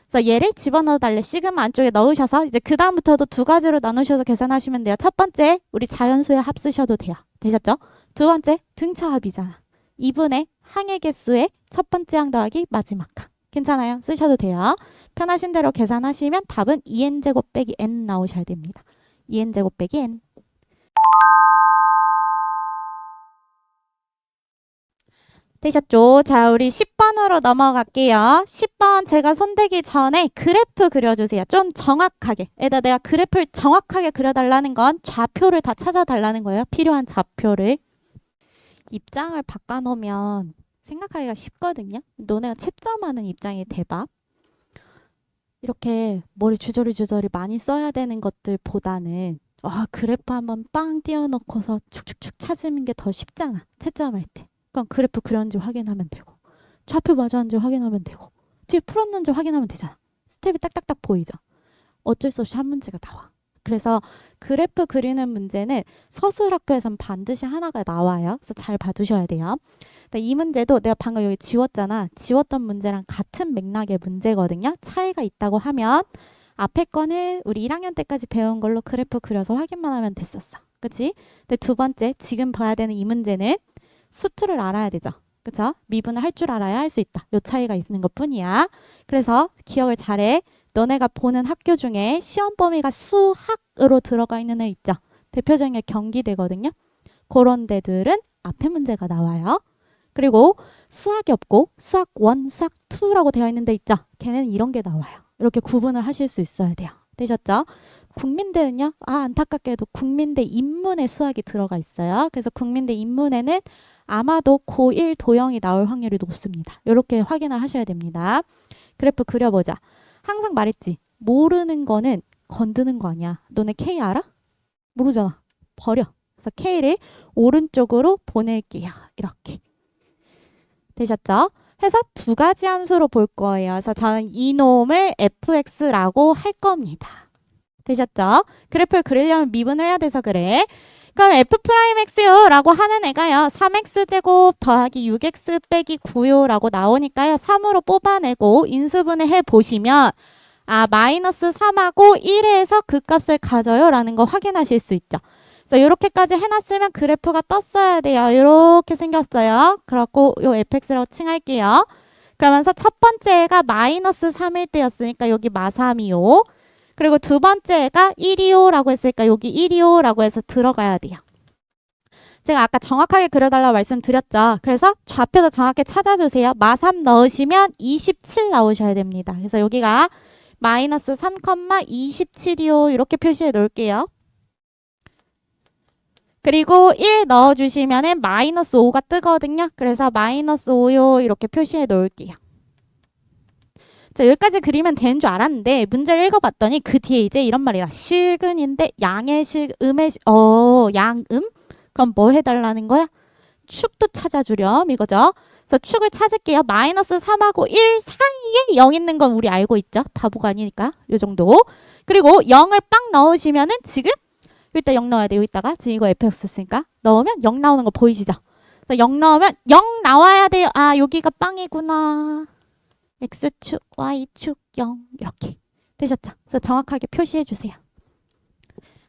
그래서 얘를 집어넣어 달래. 시그마 안쪽에 넣으셔서 이제 그 다음부터도 두 가지로 나누셔서 계산하시면 돼요. 첫 번째 우리 자연수의 합 쓰셔도 돼요. 되셨죠? 두 번째 등차 합이잖아. 2분의 항의 개수의 첫 번째 항 더하기 마지막 항. 괜찮아요? 쓰셔도 돼요. 편하신 대로 계산하시면 답은 2n제곱 빼기 n 나오셔야 됩니다. 2n제곱 빼기 n. 되셨죠? 자, 우리 10번으로 넘어갈게요. 10번 제가 손대기 전에 그래프 그려주세요. 좀 정확하게. 내가 그래프를 정확하게 그려달라는 건 좌표를 다 찾아달라는 거예요. 필요한 좌표를. 입장을 바꿔놓으면 생각하기가 쉽거든요. 너네가 채점하는 입장이 대박. 이렇게 머리 주저리 많이 써야 되는 것들보다는 그래프 한번 빵 띄워놓고서 축축축 찾으면 게 더 쉽잖아. 채점할 때. 그럼 그래프 그렸는지 확인하면 되고 좌표 맞았는지 확인하면 되고 뒤에 풀었는지 확인하면 되잖아. 스텝이 딱딱딱 보이죠. 어쩔 수 없이 한 문제가 나와. 그래서 그래프 그리는 문제는 서술학교에선 반드시 하나가 나와요. 그래서 잘 봐두셔야 돼요. 이 문제도 내가 방금 여기 지웠잖아. 지웠던 문제랑 같은 맥락의 문제거든요. 차이가 있다고 하면 앞에 거는 우리 1학년 때까지 배운 걸로 그래프 그려서 확인만 하면 됐었어. 그치? 근데 두 번째 지금 봐야 되는 이 문제는 수투를 알아야 되죠. 그쵸? 미분을 할 줄 알아야 할 수 있다. 요 차이가 있는 것 뿐이야. 그래서 기억을 잘해. 너네가 보는 학교 중에 시험 범위가 수학으로 들어가 있는 애 있죠. 대표적인 게 경기대거든요. 그런 데들은 앞에 문제가 나와요. 그리고 수학이 없고 수학 1, 수학 2라고 되어 있는 데 있죠. 걔네는 이런 게 나와요. 이렇게 구분을 하실 수 있어야 돼요. 되셨죠? 국민대는요. 안타깝게도 국민대 인문에 수학이 들어가 있어요. 그래서 국민대 인문에는 아마도 고1 도형이 나올 확률이 높습니다. 이렇게 확인을 하셔야 됩니다. 그래프 그려보자. 항상 말했지. 모르는 거는 건드는 거 아니야. 너네 K 알아? 모르잖아. 버려. 그래서 K를 오른쪽으로 보낼게요. 이렇게. 되셨죠? 해서 두 가지 함수로 볼 거예요. 그래서 저는 이놈을 fx라고 할 겁니다. 되셨죠? 그래프를 그리려면 미분을 해야 돼서 그래. 그럼 f'x요 라고 하는 애가요. 3x제곱 더하기 6x 빼기 9요 라고 나오니까요. 3으로 뽑아내고 인수분해 해보시면 마이너스 3하고 1에서 그 값을 가져요 라는 거 확인하실 수 있죠. 그래서 이렇게까지 해놨으면 그래프가 떴어야 돼요. 이렇게 생겼어요. 그래갖고 요 fx라고 칭할게요. 그러면서 첫 번째가 마이너스 3일 때였으니까 여기 마3이요. 그리고 두 번째가 1이요 라고 했으니까 여기 1이요 라고 해서 들어가야 돼요. 제가 아까 정확하게 그려달라고 말씀드렸죠. 그래서 좌표도 정확히 찾아주세요. 마3 넣으시면 27 나오셔야 됩니다. 그래서 여기가 마이너스 3,27이요. 이렇게 표시해 놓을게요. 그리고 1 넣어주시면은 마이너스 5가 뜨거든요. 그래서 마이너스 5요 이렇게 표시해 놓을게요. 자, 여기까지 그리면 되는 줄 알았는데 문제를 읽어봤더니 그 뒤에 이제 이런 말이야. 실근인데 양의 음의 양음? 그럼 뭐 해달라는 거야? 축도 찾아주렴 이거죠. 그래서 축을 찾을게요. 마이너스 3하고 1 사이에 0 있는 건 우리 알고 있죠. 바보가 아니니까 요 정도. 그리고 0을 빵 넣으시면은 지금 여기다 0 넣어야 돼. 여기다가 지금 이거 fx 쓰니까 넣으면 0 나오는 거 보이시죠? 그래서 0 넣으면 0 나와야 돼요. 아 여기가 빵이구나. x축, y축 0 이렇게 되셨죠? 그래서 정확하게 표시해 주세요.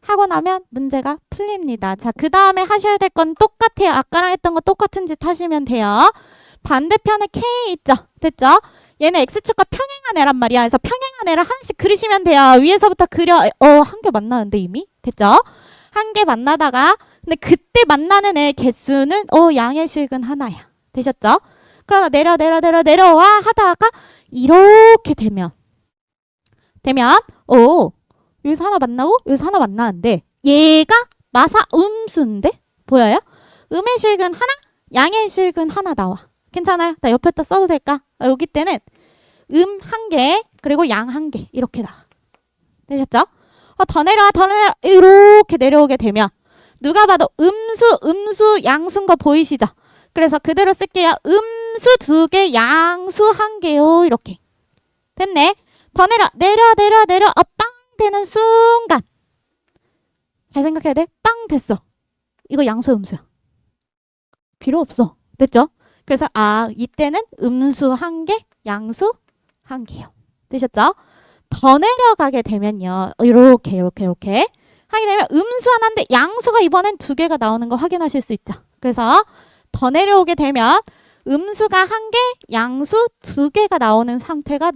하고 나면 문제가 풀립니다. 자, 그 다음에 하셔야 될 건 똑같아요. 아까랑 했던 거 똑같은 짓 하시면 돼요. 반대편에 k 있죠? 됐죠? 얘는 x축과 평행한 애란 말이야. 그래서 평행한 애를 하나씩 그리시면 돼요. 위에서부터 그려. 한 개 만나는데 이미? 됐죠? 한 개 만나다가 근데 그때 만나는 애 개수는 양의 실근 하나야. 되셨죠? 그러다 내려와 하다가 이렇게 되면 여기서 하나 만나고 여기서 하나 만나는데 얘가 마사 음수인데 보여요? 음의 실근 하나, 양의 실근 하나 나와. 괜찮아요? 나 옆에다 써도 될까? 여기 때는 음 한 개 그리고 양 한 개 이렇게 나와. 되셨죠? 더 내려와 이렇게 내려오게 되면 누가 봐도 음수 양수인 거 보이시죠? 그래서 그대로 쓸게요. 음수 2개, 양수 1개요. 이렇게. 됐네. 더 내려. 빵 되는 순간. 잘 생각해야 돼. 빵 됐어. 이거 양수 음수야. 필요 없어. 됐죠? 그래서 이때는 음수 1개, 양수 1개요. 되셨죠? 더 내려가게 되면요. 이렇게 하게 되면 음수 하나인데 양수가 이번엔 2개가 나오는 거 확인하실 수 있죠. 그래서 더 내려오게 되면 음수가 1개, 양수 2개가 나오는 상태가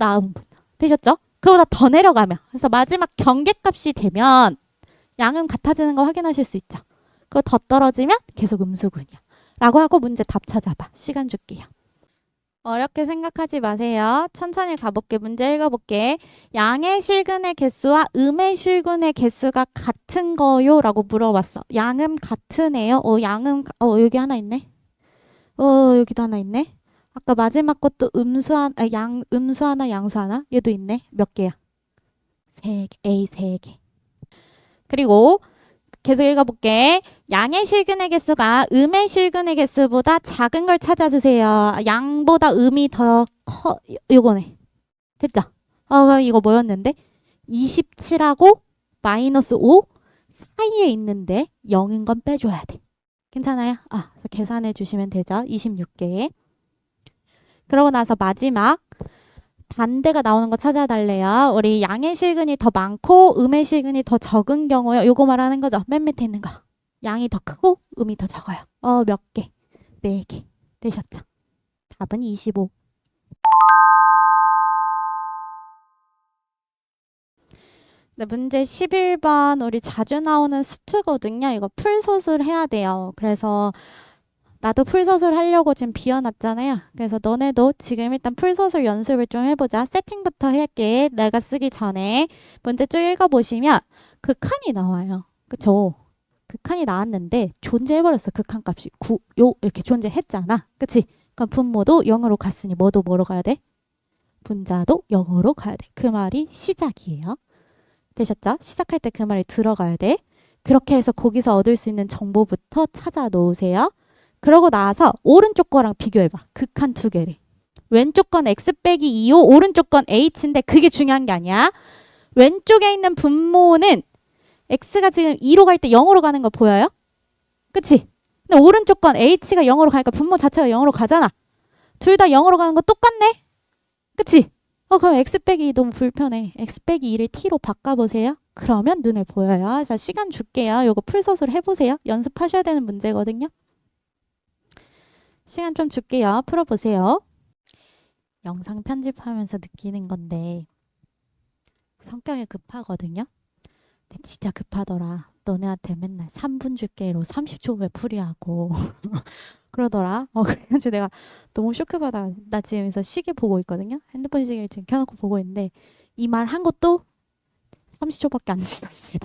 되셨죠? 그보다 더 내려가면 그래서 마지막 경계값이 되면 양은 같아지는 거 확인하실 수 있죠. 그리고 더 떨어지면 계속 음수군요. 라고 하고 문제 답 찾아봐. 시간 줄게요. 어렵게 생각하지 마세요. 천천히 가볼게. 문제 읽어볼게. 양의 실근의 개수와 음의 실근의 개수가 같은 거요? 라고 물어봤어. 양음 같은 애요? 여기 하나 있네. 여기도 하나 있네. 아까 마지막 것도 음수 하나, 양수 하나? 얘도 있네. 몇 개야? 3개. A 3개. 그리고 계속 읽어볼게. 양의 실근의 개수가 음의 실근의 개수보다 작은 걸 찾아주세요. 양보다 음이 더 커. 이거네. 됐죠? 그럼 이거 뭐였는데? 27하고 마이너스 5 사이에 있는데 0인 건 빼줘야 돼. 괜찮아요? 그래서 계산해 주시면 되죠. 26개. 그러고 나서 마지막 반대가 나오는 거 찾아달래요. 우리 양의 실근이 더 많고 음의 실근이 더 적은 경우요. 요거 말하는 거죠. 맨 밑에 있는 거. 양이 더 크고 음이 더 적어요. 몇 개? 4개. 되셨죠? 답은 25. 네, 문제 11번 우리 자주 나오는 수트거든요. 이거 풀서술 해야 돼요. 그래서 나도 풀서술 하려고 지금 비워놨잖아요. 그래서 너네도 지금 일단 풀서술 연습을 좀 해보자. 세팅부터 할게. 내가 쓰기 전에 문제 쭉 읽어보시면 극한이 나와요. 그쵸? 극한이 나왔는데 존재해버렸어. 극한값이 9, 요 이렇게 존재했잖아. 그치? 그럼 분모도 0으로 갔으니 뭐도 뭐로 가야 돼? 분자도 0으로 가야 돼. 그 말이 시작이에요. 되셨죠? 시작할 때 그 말이 들어가야 돼. 그렇게 해서 거기서 얻을 수 있는 정보부터 찾아 놓으세요. 그러고 나서 오른쪽 거랑 비교해봐. 극한 2개를. 왼쪽 건 x 빼기 2호, 오른쪽 건 h인데 그게 중요한 게 아니야. 왼쪽에 있는 분모는 x가 지금 2로 갈 때 0으로 가는 거 보여요? 그치? 근데 오른쪽 건 h가 0으로 가니까 분모 자체가 0으로 가잖아. 둘 다 0으로 가는 거 똑같네? 그치? 그럼 x 빼기 2 너무 불편해. x 빼기 2를 t로 바꿔보세요. 그러면 눈에 보여요. 자, 시간 줄게요. 요거 풀서술 해보세요. 연습하셔야 되는 문제거든요. 시간 좀 줄게요. 풀어보세요. 영상 편집하면서 느끼는 건데 성격이 급하거든요. 근데 진짜 급하더라. 너네한테 맨날 3분 줄게로 30초 후에 풀이하고 그러더라. 그래가지고 내가 너무 쇼크받아. 나 지금 여기서 시계 보고 있거든요. 핸드폰 시계를 지금 켜놓고 보고 있는데 이 말 한 것도 30초밖에 안 지났어요.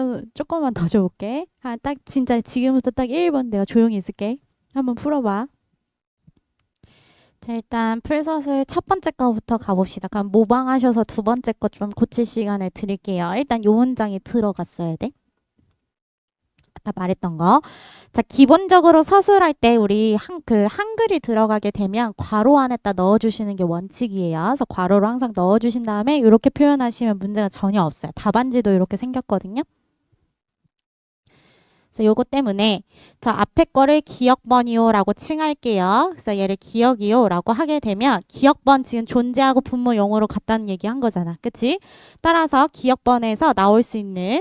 좀 조금만 더 줘볼게. 딱 진짜 지금부터 딱 1번 내가 조용히 있을게. 한번 풀어봐. 자, 일단 풀서술 첫 번째 거부터 가봅시다. 그럼 모방하셔서 두 번째 거 좀 고칠 시간을 드릴게요. 일단 요 문장이 들어갔어야 돼. 아까 말했던 거. 자, 기본적으로 서술할 때 우리 한글이 들어가게 되면 괄호 안에다 넣어주시는 게 원칙이에요. 그래서 괄호로 항상 넣어주신 다음에 이렇게 표현하시면 문제가 전혀 없어요. 답안지도 이렇게 생겼거든요. 그래서 요거 때문에 저 앞에 거를 기억번이요라고 칭할게요. 그래서 얘를 기억이요라고 하게 되면 기억번 지금 존재하고 분모 용어로 갖다는 얘기 한 거잖아. 그치? 따라서 기억번에서 나올 수 있는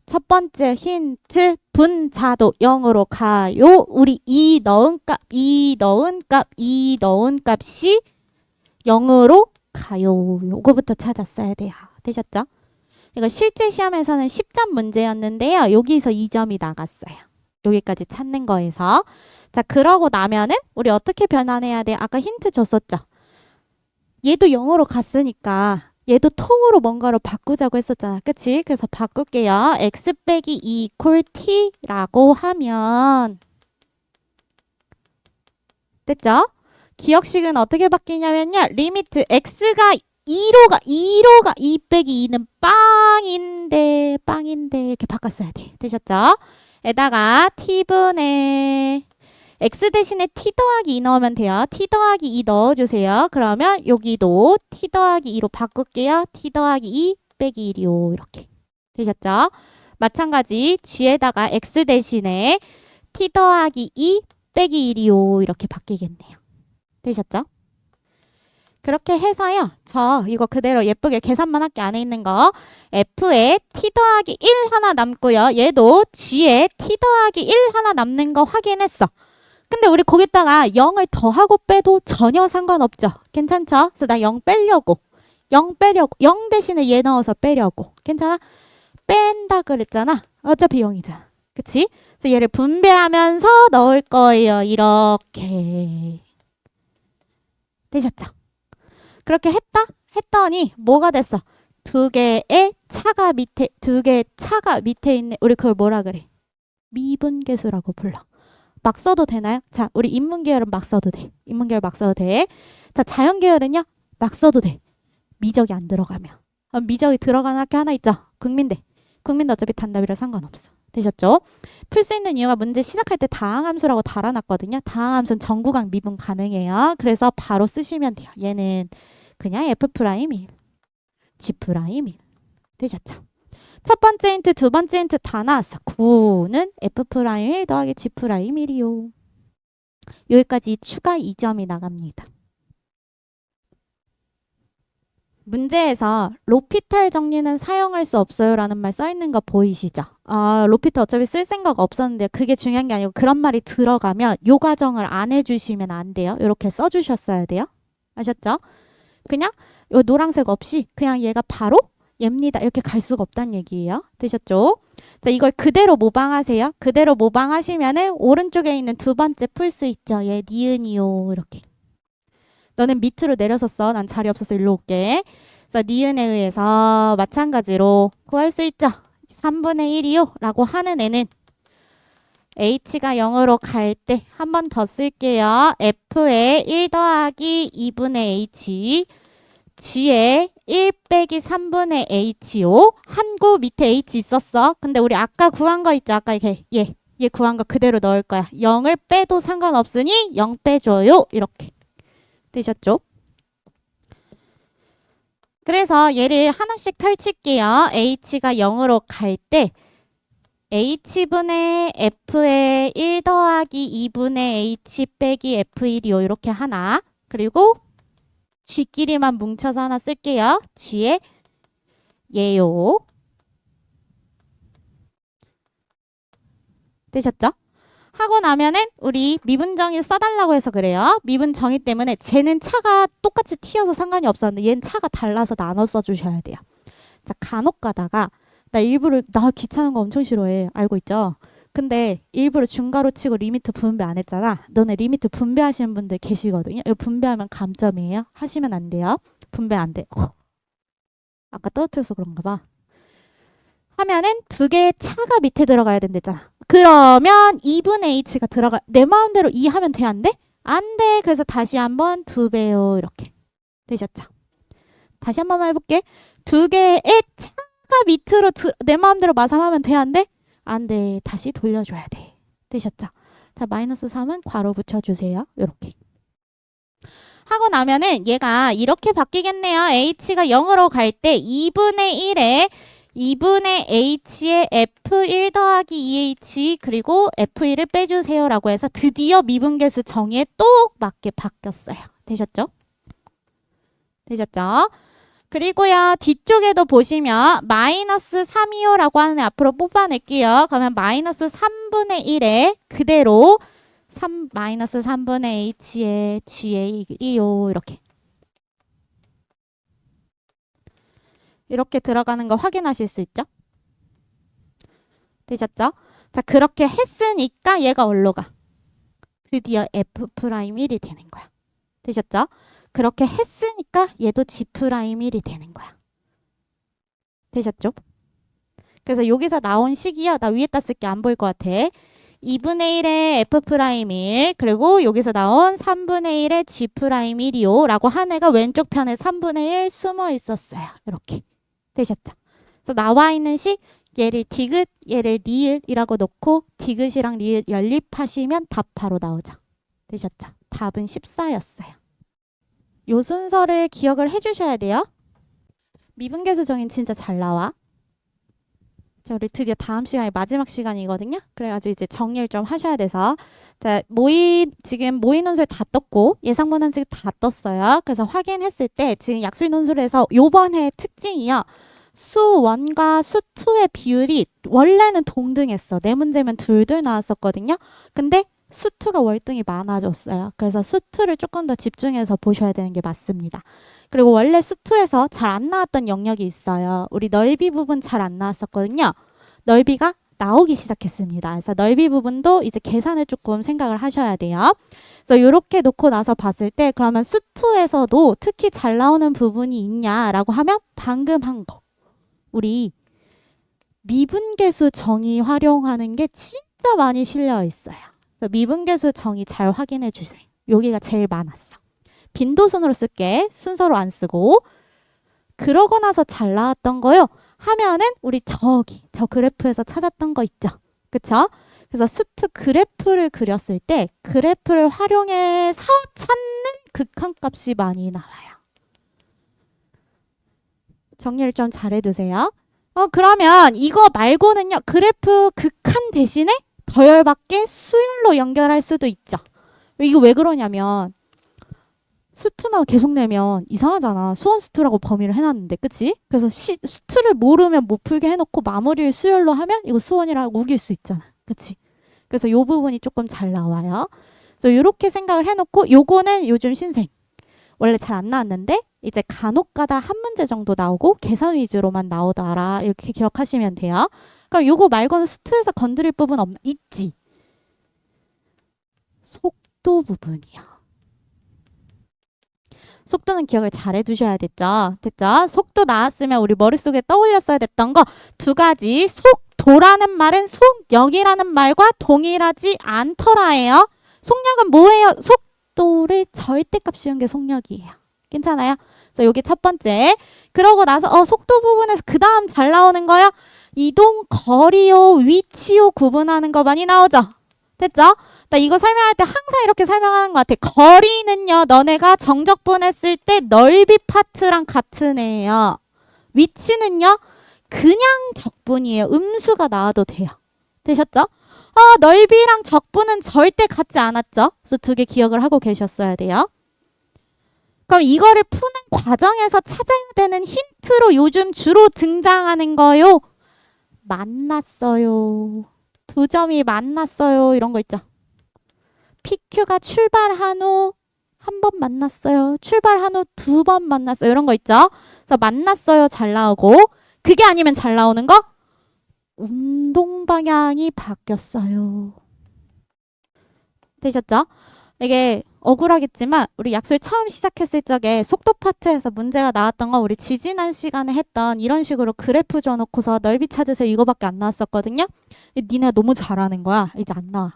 첫 번째 힌트 분자도 0으로 가요. 우리 이 넣은 값이 0으로 가요. 요거부터 찾았어야 돼요. 되셨죠? 이거 실제 시험에서는 10점 문제였는데요. 여기서 2점이 나갔어요. 여기까지 찾는 거에서. 자, 그러고 나면은 우리 어떻게 변환해야 돼? 아까 힌트 줬었죠? 얘도 0으로 갔으니까 얘도 통으로 뭔가로 바꾸자고 했었잖아. 그치? 그래서 바꿀게요. x 빼기 2 이퀄 t라고 하면 됐죠? 기억식은 어떻게 바뀌냐면요. 리미트 x가 2 빼기 2는 빵인데 이렇게 바꿨어야 돼. 되셨죠? 에다가 t분의 x 대신에 t 더하기 2 넣으면 돼요. t 더하기 2 넣어주세요. 그러면 여기도 t 더하기 2로 바꿀게요. t 더하기 2 빼기 1이요. 이렇게 되셨죠? 마찬가지 g에다가 x 대신에 t 더하기 2 빼기 1이요. 이렇게 바뀌겠네요. 되셨죠? 그렇게 해서요. 저 이거 그대로 예쁘게 계산만 할게. 안에 있는 거 f에 t 더하기 1 하나 남고요. 얘도 g에 t 더하기 1 하나 남는 거 확인했어. 근데 우리 거기다가 0을 더하고 빼도 전혀 상관없죠. 괜찮죠? 그래서 나 0 빼려고 0 대신에 얘 넣어서 빼려고. 괜찮아? 뺀다 그랬잖아. 어차피 0이잖아. 그치? 그래서 얘를 분배하면서 넣을 거예요. 이렇게. 되셨죠? 그렇게 했더니 뭐가 됐어? 두 개의 차가 밑에 있네. 우리 그걸 뭐라 그래? 미분계수라고 불러. 막 써도 되나요? 자, 우리 인문계열은 막 써도 돼. 인문계열 막 써도 돼. 자, 자연계열은요? 막 써도 돼. 미적이 안 들어가면. 미적이 들어가는 학교 하나 있죠? 국민대. 국민대 어차피 단답이라 상관없어. 되셨죠? 풀 수 있는 이유가 문제 시작할 때 다항함수라고 달아놨거든요. 다항함수는 전구강 미분 가능해요. 그래서 바로 쓰시면 돼요. 얘는 그냥 F'이 G'이 되셨죠? 첫 번째 힌트, 두 번째 힌트 다 나왔어. 9는 F'1 더하기 G'1이요. 여기까지 추가 2점이 나갑니다. 문제에서 로피탈 정리는 사용할 수 없어요 라는 말 써있는 거 보이시죠? 로피탈 어차피 쓸 생각 없었는데 그게 중요한 게 아니고 그런 말이 들어가면 요 과정을 안 해주시면 안 돼요. 이렇게 써주셨어야 돼요. 아셨죠? 그냥 요 노란색 없이 그냥 얘가 바로 얘입니다. 이렇게 갈 수가 없다는 얘기예요. 되셨죠? 자, 이걸 그대로 모방하세요. 그대로 모방하시면은 오른쪽에 있는 두 번째 풀 수 있죠. 얘 니은이요. 이렇게. 너는 밑으로 내려서 써. 난 자리 없어서 일로 올게. 그래서 니은에 의해서 마찬가지로 구할 수 있죠. 3분의 1이요. 라고 하는 애는 h가 0으로 갈 때 한 번 더 쓸게요. f에 1 더하기 2분의 h g에 1 빼기 3분의 h요. 한구 밑에 h 있었어. 근데 우리 아까 구한 거 있죠. 아까 얘 구한 거 그대로 넣을 거야. 0을 빼도 상관없으니 0 빼줘요. 이렇게. 되셨죠? 그래서 얘를 하나씩 펼칠게요. h가 0으로 갈 때 h분의 f에 1 더하기 2분의 h 빼기 f1이요. 이렇게 하나. 그리고 g끼리만 뭉쳐서 하나 쓸게요. g에 얘요. 되셨죠? 하고 나면은 우리 미분정의 써달라고 해서 그래요. 미분정의 때문에 쟤는 차가 똑같이 튀어서 상관이 없었는데 얘는 차가 달라서 나눠 써주셔야 돼요. 자, 간혹 가다가 나 귀찮은 거 엄청 싫어해. 알고 있죠? 근데 일부러 중괄호 치고 리미트 분배 안 했잖아. 너네 리미트 분배하시는 분들 계시거든요. 이거 분배하면 감점이에요. 하시면 안 돼요. 분배 안 돼. 아까 떨어뜨려서 그런가 봐. 하면은 두 개의 차가 밑에 들어가야 된댔잖아. 그러면 2분의 h가 들어가. 내 마음대로 2 하면 돼, 안 돼? 안 돼. 그래서 다시 한번 2배요. 이렇게. 되셨죠? 다시 한번 해볼게. 두 개의 차가 밑으로 내 마음대로 마삼하면 돼, 안 돼? 안 돼. 다시 돌려줘야 돼. 되셨죠? 자, 마이너스 3은 괄호 붙여주세요. 이렇게. 하고 나면은 얘가 이렇게 바뀌겠네요. h가 0으로 갈 때 2분의 1에 2분의 h의 f1 더하기 2h 그리고 f1을 빼주세요 라고 해서 드디어 미분계수 정의에 똑 맞게 바뀌었어요. 되셨죠? 되셨죠? 그리고요 뒤쪽에도 보시면 마이너스 3이요 라고 하는 애 앞으로 뽑아낼게요. 그러면 마이너스 3분의 1에 그대로 마이너스 3분의 h의 g의 1이요. 이렇게 들어가는 거 확인하실 수 있죠? 되셨죠? 자, 그렇게 했으니까 얘가 어디로 가? 드디어 f'1이 되는 거야. 되셨죠? 그렇게 했으니까 얘도 g'1이 되는 거야. 되셨죠? 그래서 여기서 나온 식이요. 나 위에다 쓸게 안 보일 것 같아. 2분의 1의 f'1 그리고 여기서 나온 3분의 1의 g'1이요 라고 한 애가 왼쪽 편에 3분의 1 숨어 있었어요. 이렇게 되셨죠? 그래서 나와 있는 식 얘를 디귿, 얘를 리을이라고 놓고 디귿이랑 리을 연립하시면 답 바로 나오죠. 되셨죠? 답은 14였어요. 요 순서를 기억을 해주셔야 돼요. 미분계수 정의는 진짜 잘 나와. 자, 우리 드디어 다음 시간이 마지막 시간이거든요. 그래가지고 이제 정리를 좀 하셔야 돼서 자, 지금 모의 논술 다 떴고 예상분 원칙 다 떴어요. 그래서 확인했을 때 지금 약술 논술에서 요번 해 특징이요. 수1과 수2의 비율이 원래는 동등했어. 네 문제면 둘둘 나왔었거든요. 근데 수2가 월등히 많아졌어요. 그래서 수2를 조금 더 집중해서 보셔야 되는 게 맞습니다. 그리고 원래 수2에서 잘 안 나왔던 영역이 있어요. 우리 넓이 부분 잘 안 나왔었거든요. 넓이가 나오기 시작했습니다. 그래서 넓이 부분도 이제 계산을 조금 생각을 하셔야 돼요. 그래서 이렇게 놓고 나서 봤을 때 그러면 수2에서도 특히 잘 나오는 부분이 있냐라고 하면 방금 한 거. 우리 미분계수 정의 활용하는 게 진짜 많이 실려 있어요. 그래서 미분계수 정의 잘 확인해 주세요. 여기가 제일 많았어. 빈도순으로 쓸게. 순서로 안 쓰고. 그러고 나서 잘 나왔던 거요. 하면은 우리 저 그래프에서 찾았던 거 있죠. 그쵸? 그래서 수트 그래프를 그렸을 때 그래프를 활용해서 찾는 극한값이 많이 나와요. 정리를 좀 잘 해두세요. 그러면 이거 말고는요. 그래프 극한 대신에 더 열받게 수열로 연결할 수도 있죠. 이거 왜 그러냐면 수투만 계속 내면 이상하잖아. 수원 수투라고 범위를 해놨는데, 그치? 그래서 수투를 모르면 못 풀게 해놓고 마무리를 수열로 하면 이거 수원이라고 우길 수 있잖아. 그치? 그래서 이 부분이 조금 잘 나와요. 그래서 이렇게 생각을 해놓고 요거는 요즘 신생. 원래 잘 안 나왔는데 이제 간혹가다 한 문제 정도 나오고 계산 위주로만 나오더라. 이렇게 기억하시면 돼요. 그럼 요거 말고는 수투에서 건드릴 부분 있지? 속도 부분이요. 속도는 기억을 잘 해두셔야 됐죠. 됐죠? 속도 나왔으면 우리 머릿속에 떠올렸어야 됐던 거 두 가지. 속도라는 말은 속력이라는 말과 동일하지 않더라예요. 속력은 뭐예요? 속도를 절대값 씌운 게 속력이에요. 괜찮아요? 그래서 여기 첫 번째. 그러고 나서 속도 부분에서 그 다음 잘 나오는 거요. 이동 거리요, 위치요 구분하는 거 많이 나오죠. 됐죠? 나 이거 설명할 때 항상 이렇게 설명하는 것 같아. 거리는요, 너네가 정적분했을 때 넓이 파트랑 같은 애예요. 위치는요, 그냥 적분이에요. 음수가 나와도 돼요. 되셨죠? 넓이랑 적분은 절대 같지 않았죠? 그래서 두 개 기억을 하고 계셨어야 돼요. 그럼 이거를 푸는 과정에서 찾아야 되는 힌트로 요즘 주로 등장하는 거요. 만났어요. 두 점이 만났어요. 이런 거 있죠. PQ가 출발한 후 한 번 만났어요. 출발한 후 두 번 만났어요. 이런 거 있죠. 그래서 만났어요. 잘 나오고. 그게 아니면 잘 나오는 거? 운동 방향이 바뀌었어요. 되셨죠? 이게 억울하겠지만 우리 약술 처음 시작했을 적에 속도 파트에서 문제가 나왔던 건 우리 지지난 시간에 했던 이런 식으로 그래프 줘놓고서 넓이 찾으세요 이거밖에 안 나왔었거든요. 니네 너무 잘하는 거야. 이제 안 나와.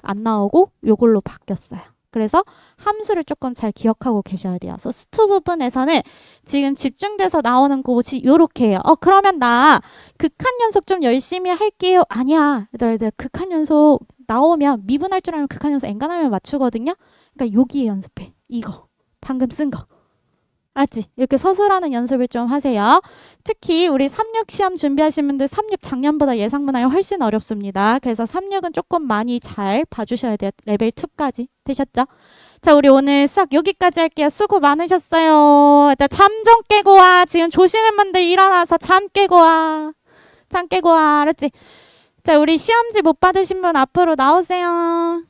안 나오고 요걸로 바뀌었어요. 그래서 함수를 조금 잘 기억하고 계셔야 돼요. 그래서 수투 부분에서는 지금 집중돼서 나오는 곳이 요렇게 해요. 그러면 나 극한 연속 좀 열심히 할게요. 아니야. 얘들아, 극한 연속 나오면 미분할 줄 알면 극한 연속 엔간하면 맞추거든요. 그러니까 여기에 연습해. 이거. 방금 쓴 거. 알지? 이렇게 서술하는 연습을 좀 하세요. 특히 우리 3/6 시험 준비하신 분들 3/6 작년보다 예상 문항이 훨씬 어렵습니다. 그래서 3/6은 조금 많이 잘 봐주셔야 돼요. 레벨 2까지 되셨죠? 자, 우리 오늘 수학 여기까지 할게요. 수고 많으셨어요. 일단 잠 좀 깨고 와. 지금 조시는 분들 일어나서 잠 깨고 와. 잠 깨고 와. 알았지? 자, 우리 시험지 못 받으신 분 앞으로 나오세요.